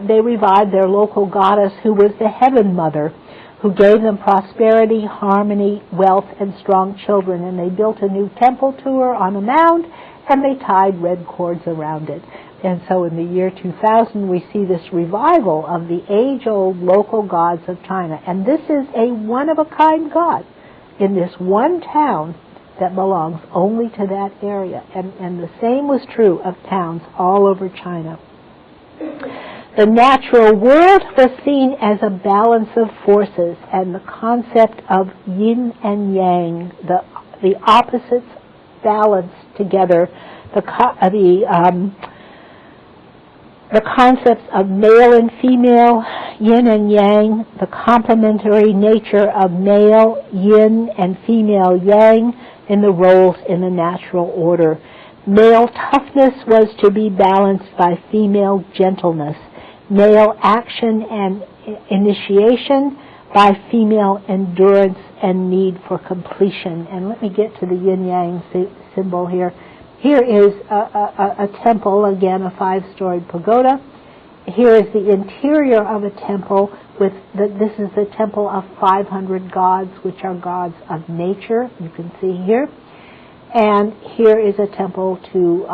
they revived their local goddess who was the Heaven Mother, who gave them prosperity, harmony, wealth, and strong children. And they built a new temple to her on a mound, and they tied red cords around it. And so in the year 2000, we see this revival of the age-old local gods of China. And this is a one-of-a-kind god in this one town that belongs only to that area. And the same was true of towns all over China. The natural world was seen as a balance of forces, and the concept of yin and yang, the opposites balanced together, the concepts of male and female, yin and yang, the complementary nature of male, yin, and female, yang, in the roles in the natural order. Male toughness was to be balanced by female gentleness, male action and initiation by female endurance and need for completion. And let me get to the yin-yang symbol here. Here is a temple, again a 5-storied pagoda. Here is the interior of a temple this is the temple of 500 gods, which are gods of nature, you can see here. And here is a temple to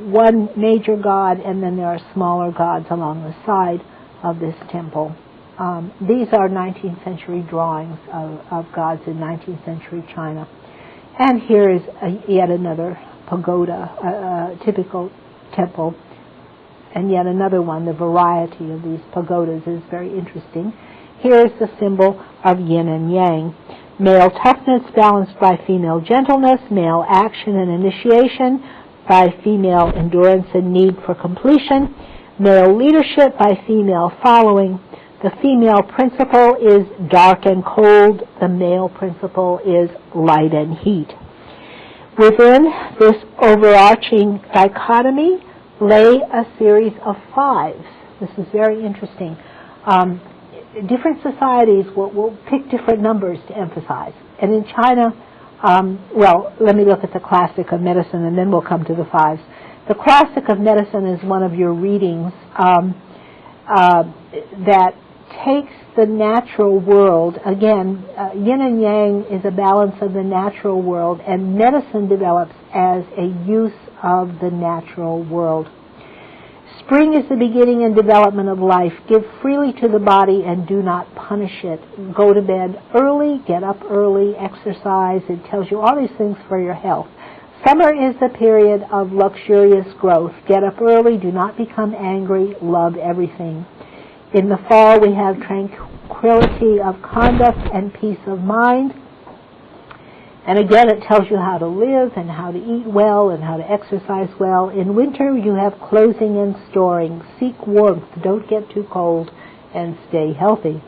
one major god, and then there are smaller gods along the side of this temple. These are 19th century drawings of gods in 19th century China. And here is yet another pagoda, a typical temple. And yet another one. The variety of these pagodas is very interesting. Here is the symbol of yin and yang. Male toughness balanced by female gentleness, male action and initiation by female endurance and need for completion, male leadership by female following. The female principle is dark and cold, the male principle is light and heat. Within this overarching dichotomy lay a series of 5s. This is very interesting. Different societies will pick different numbers to emphasize. And in China, let me look at the classic of medicine and then we'll come to the 5s. The Classic of Medicine is one of your readings that takes the natural world. Again, yin and yang is a balance of the natural world, and medicine develops as a use of the natural world. Spring is the beginning and development of life. Give freely to the body and do not punish it. Go to bed early, get up early, exercise. It tells you all these things for your health. Summer is the period of luxurious growth. Get up early, do not become angry, love everything. In the fall, we have tranquility of conduct and peace of mind. And again, it tells you how to live and how to eat well and how to exercise well. In winter, you have closing and storing. Seek warmth, don't get too cold, and stay healthy.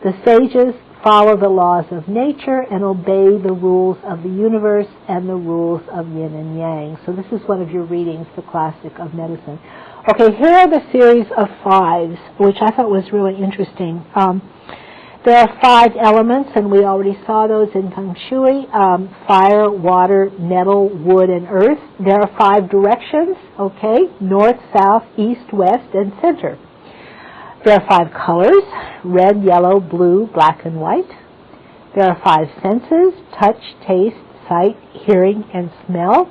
The sages follow the laws of nature and obey the rules of the universe and the rules of yin and yang. So this is one of your readings, The Classic of Medicine. Okay, here are the series of 5s, which I thought was really interesting. There are 5 elements, and we already saw those in Feng Shui: fire, water, metal, wood, and earth. There are 5 directions, okay, north, south, east, west, and center. There are 5 colors: red, yellow, blue, black, and white. There are 5 senses: touch, taste, sight, hearing, and smell.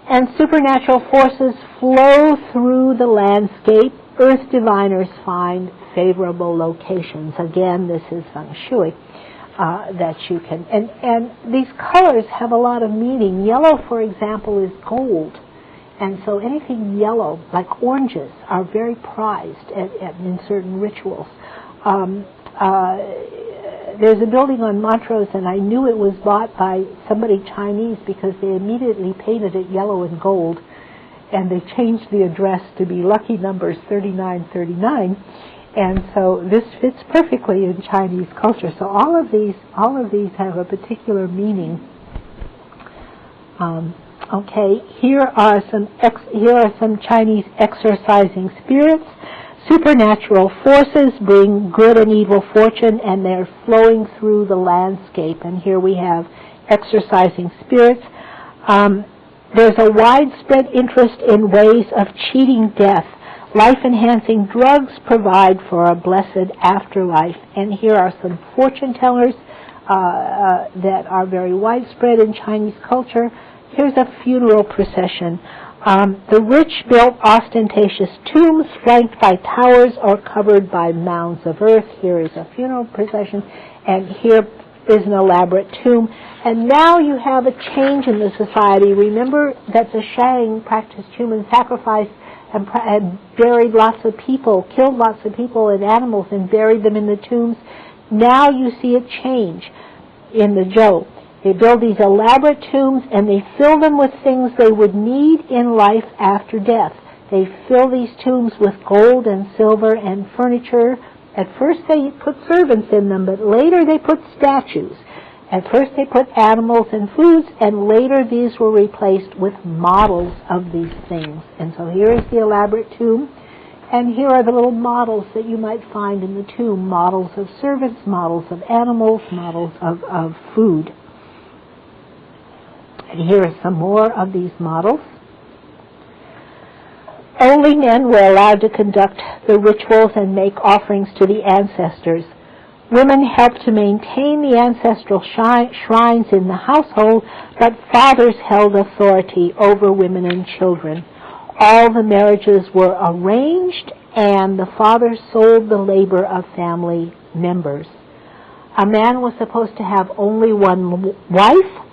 And supernatural forces flow through the landscape. Earth diviners find favorable locations. Again, this is Feng Shui that you can... And these colors have a lot of meaning. Yellow, for example, is gold. And so anything yellow, like oranges, are very prized in certain rituals. There's a building on Montrose, and I knew it was bought by somebody Chinese because they immediately painted it yellow and gold, and they changed the address to be Lucky Numbers 3939. And so this fits perfectly in Chinese culture. So all of these have a particular meaning. Okay, here are some Chinese exorcising spirits. Supernatural forces bring good and evil fortune, and they're flowing through the landscape. And here we have exorcising spirits. There's a widespread interest in ways of cheating death. Life-enhancing drugs provide for a blessed afterlife. And here are some fortune tellers that are very widespread in Chinese culture. Here's a funeral procession. The rich built ostentatious tombs flanked by towers or covered by mounds of earth. Here is a funeral procession, and here is an elaborate tomb. And now you have a change in the society. Remember that the Shang practiced human sacrifice and buried lots of people, killed lots of people and animals and buried them in the tombs. Now you see a change in the Zhou. They build these elaborate tombs, and they fill them with things they would need in life after death. They fill these tombs with gold and silver and furniture. At first they put servants in them, but later they put statues. At first they put animals and foods, and later these were replaced with models of these things. And so here is the elaborate tomb, and here are the little models that you might find in the tomb. Models of servants, models of animals, models of food. And here are some more of these models. Only men were allowed to conduct the rituals and make offerings to the ancestors. Women helped to maintain the ancestral shrines in the household, but fathers held authority over women and children. All the marriages were arranged, and the father sold the labor of family members. A man was supposed to have only one wife,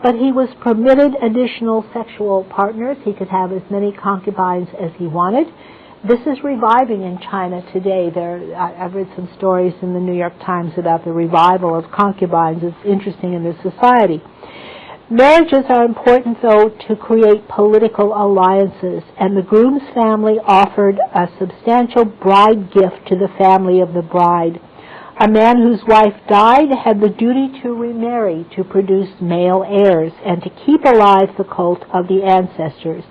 but he was permitted additional sexual partners. He could have as many concubines as he wanted. This is reviving in China today. I've read some stories in the New York Times about the revival of concubines. It's interesting in this society. Marriages are important, though, to create political alliances, and the groom's family offered a substantial bride gift to the family of the bride. A man whose wife died had the duty to remarry to produce male heirs and to keep alive the cult of the ancestors.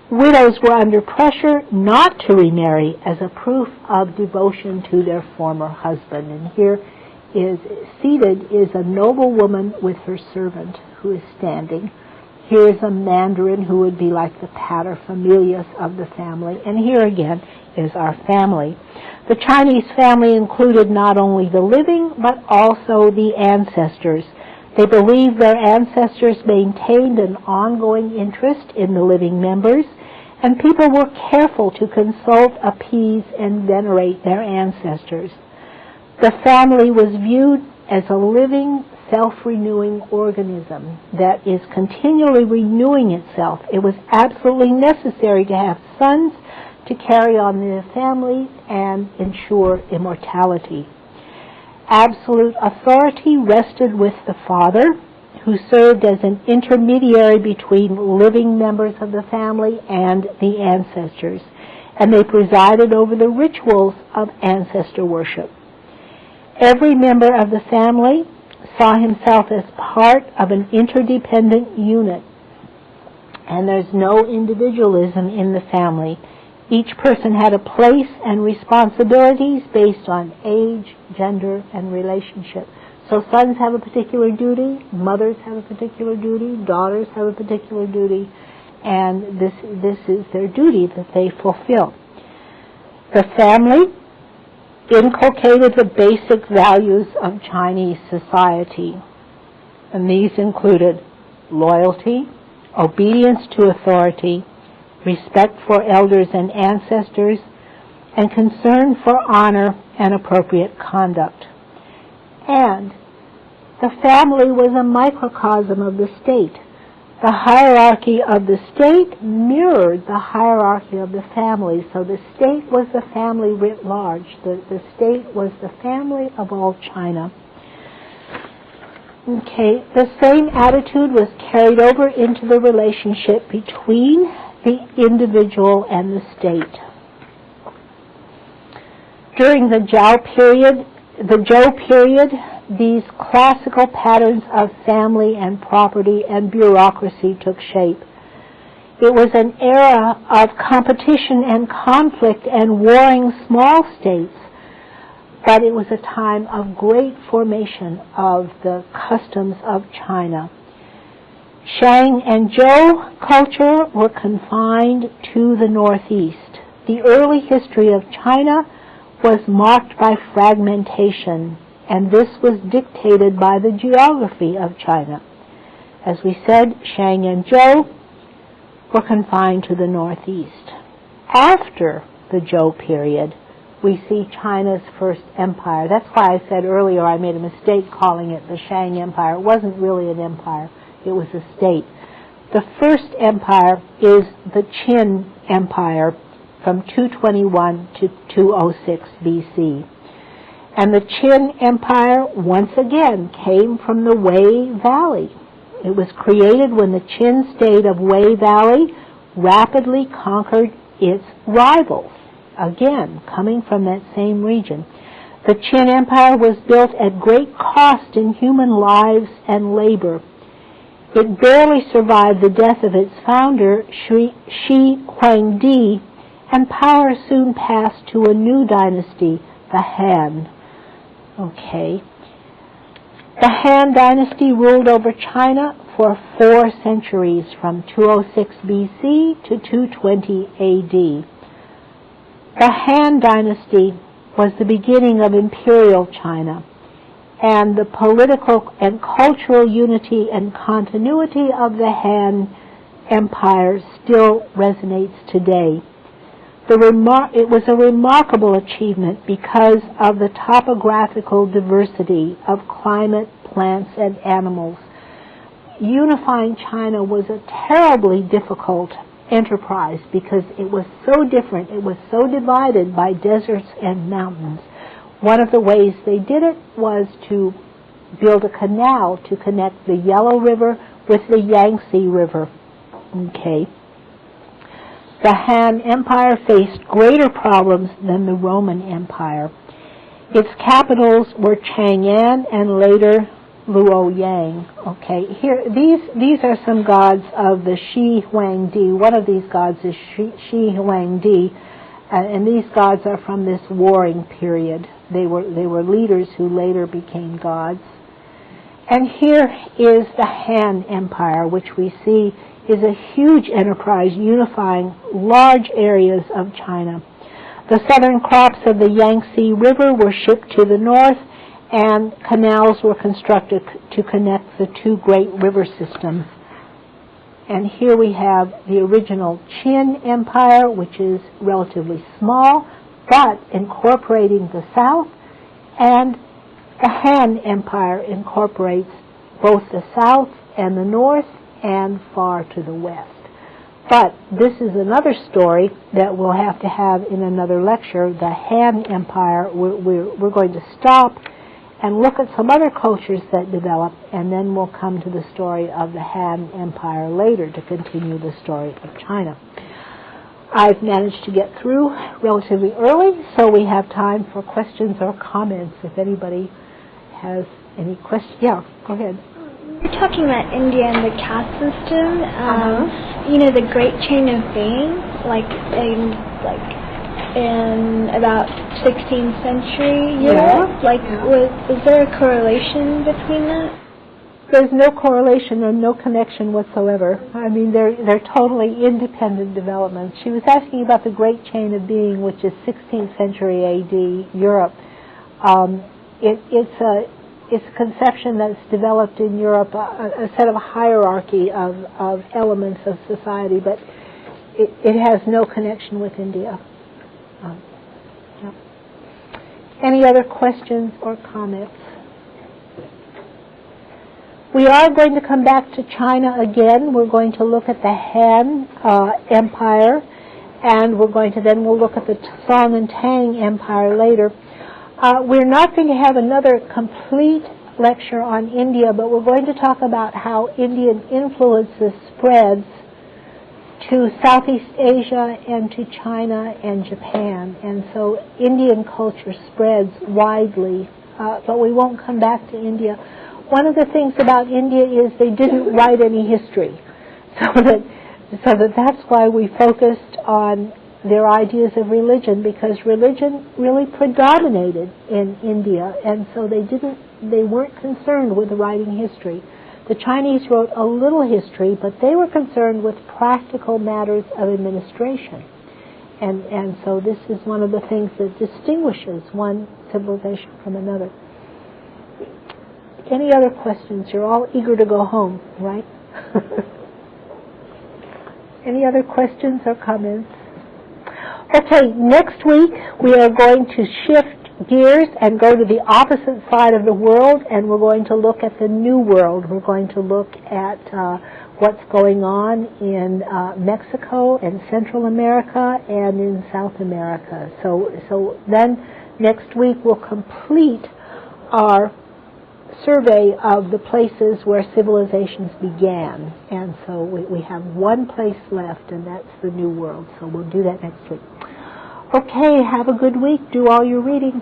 Widows were under pressure not to remarry as a proof of devotion to their former husband. And here is seated is a noble woman with her servant who is standing. Here is a mandarin who would be like the paterfamilias of the family. And here again is our family. The Chinese family included not only the living, but also the ancestors. They believed their ancestors maintained an ongoing interest in the living members, and people were careful to consult, appease, and venerate their ancestors. The family was viewed as a living, self-renewing organism that is continually renewing itself. It was absolutely necessary to have sons to carry on the family and ensure immortality. Absolute authority rested with the father, who served as an intermediary between living members of the family and the ancestors, and they presided over the rituals of ancestor worship. Every member of the family saw himself as part of an interdependent unit, and there's no individualism in the family. Each person had a place and responsibilities based on age, gender, and relationship. So sons have a particular duty, mothers have a particular duty, daughters have a particular duty, and this is their duty that they fulfill. The family inculcated the basic values of Chinese society, and these included loyalty, obedience to authority, respect for elders and ancestors, and concern for honor and appropriate conduct. And the family was a microcosm of the state. The hierarchy of the state mirrored the hierarchy of the family, so the state was the family writ large. The state was the family of all China. Okay, the same attitude was carried over into the relationship between the individual and the state. During the Zhou period, these classical patterns of family and property and bureaucracy took shape. It was an era of competition and conflict and warring small states, but it was a time of great formation of the customs of China. Shang and Zhou culture were confined to the northeast. The early history of China was marked by fragmentation, and this was dictated by the geography of China. As we said, Shang and Zhou were confined to the northeast. After the Zhou period, we see China's first empire. That's why I said earlier I made a mistake calling it the Shang Empire. It wasn't really an empire. It was a state. The first empire is the Qin Empire from 221 to 206 BC. And the Qin Empire, once again, came from the Wei Valley. It was created when the Qin state of Wei Valley rapidly conquered its rivals, again, coming from that same region. The Qin Empire was built at great cost in human lives and labor. It barely survived the death of its founder, Shi Huangdi, and power soon passed to a new dynasty, the Han. Okay. The Han dynasty ruled over China for 4 centuries, from 206 BC to 220 AD. The Han dynasty was the beginning of imperial China, and the political and cultural unity and continuity of the Han Empire still resonates today. It was a remarkable achievement because of the topographical diversity of climate, plants, and animals. Unifying China was a terribly difficult enterprise because it was so different. It was so divided by deserts and mountains. One of the ways they did it was to build a canal to connect the Yellow River with the Yangtze River. Okay. The Han Empire faced greater problems than the Roman Empire. Its capitals were Chang'an and later Luoyang. Okay, here these are some gods of the Shi Huangdi. One of these gods is Shi Huangdi, and these gods are from this warring period. They were leaders who later became gods. And here is the Han Empire, which we see is a huge enterprise unifying large areas of China. The southern crops of the Yangtze River were shipped to the north, and canals were constructed to connect the two great river systems. And here we have the original Qin Empire, which is relatively small, but incorporating the south, and the Han Empire incorporates both the south and the north and far to the west. But this is another story that we'll have to have in another lecture. The Han Empire, we're going to stop and look at some other cultures that developed, and then we'll come to the story of the Han Empire later to continue the story of China. I've managed to get through relatively early, so we have time for questions or comments. If anybody has any questions. Yeah, go ahead. You're talking about India and the caste system. You know, the Great Chain of Being, in about 16th century Europe. Was there a correlation between that? There's no correlation or no connection whatsoever. I mean, they're totally independent developments. She was asking about the Great Chain of Being, which is 16th century A.D. Europe. It's a conception that's developed in Europe, a set of hierarchy of elements of society, but it has no connection with India. Yeah. Any other questions or comments? We are going to come back to China again. We're going to look at the Han Empire, and we'll look at the Song and Tang Empire later. We're not going to have another complete lecture on India, but we're going to talk about how Indian influences spreads to Southeast Asia and to China and Japan. And so Indian culture spreads widely, but we won't come back to India. One of the things about India is they didn't write any history, so that's why we focused on their ideas of religion, because religion really predominated in India, and so they weren't concerned with writing history. The Chinese wrote a little history, but they were concerned with practical matters of administration. And so this is one of the things that distinguishes one civilization from another. Any other questions? You're all eager to go home, right? Any other questions or comments? Okay, next week we are going to shift gears and go to the opposite side of the world, and we're going to look at the New World. We're going to look at what's going on in Mexico and Central America and in South America. So then next week we'll complete our survey of the places where civilizations began. And so we have one place left, and that's the New World. So we'll do that next week. Okay, have a good week. Do all your reading.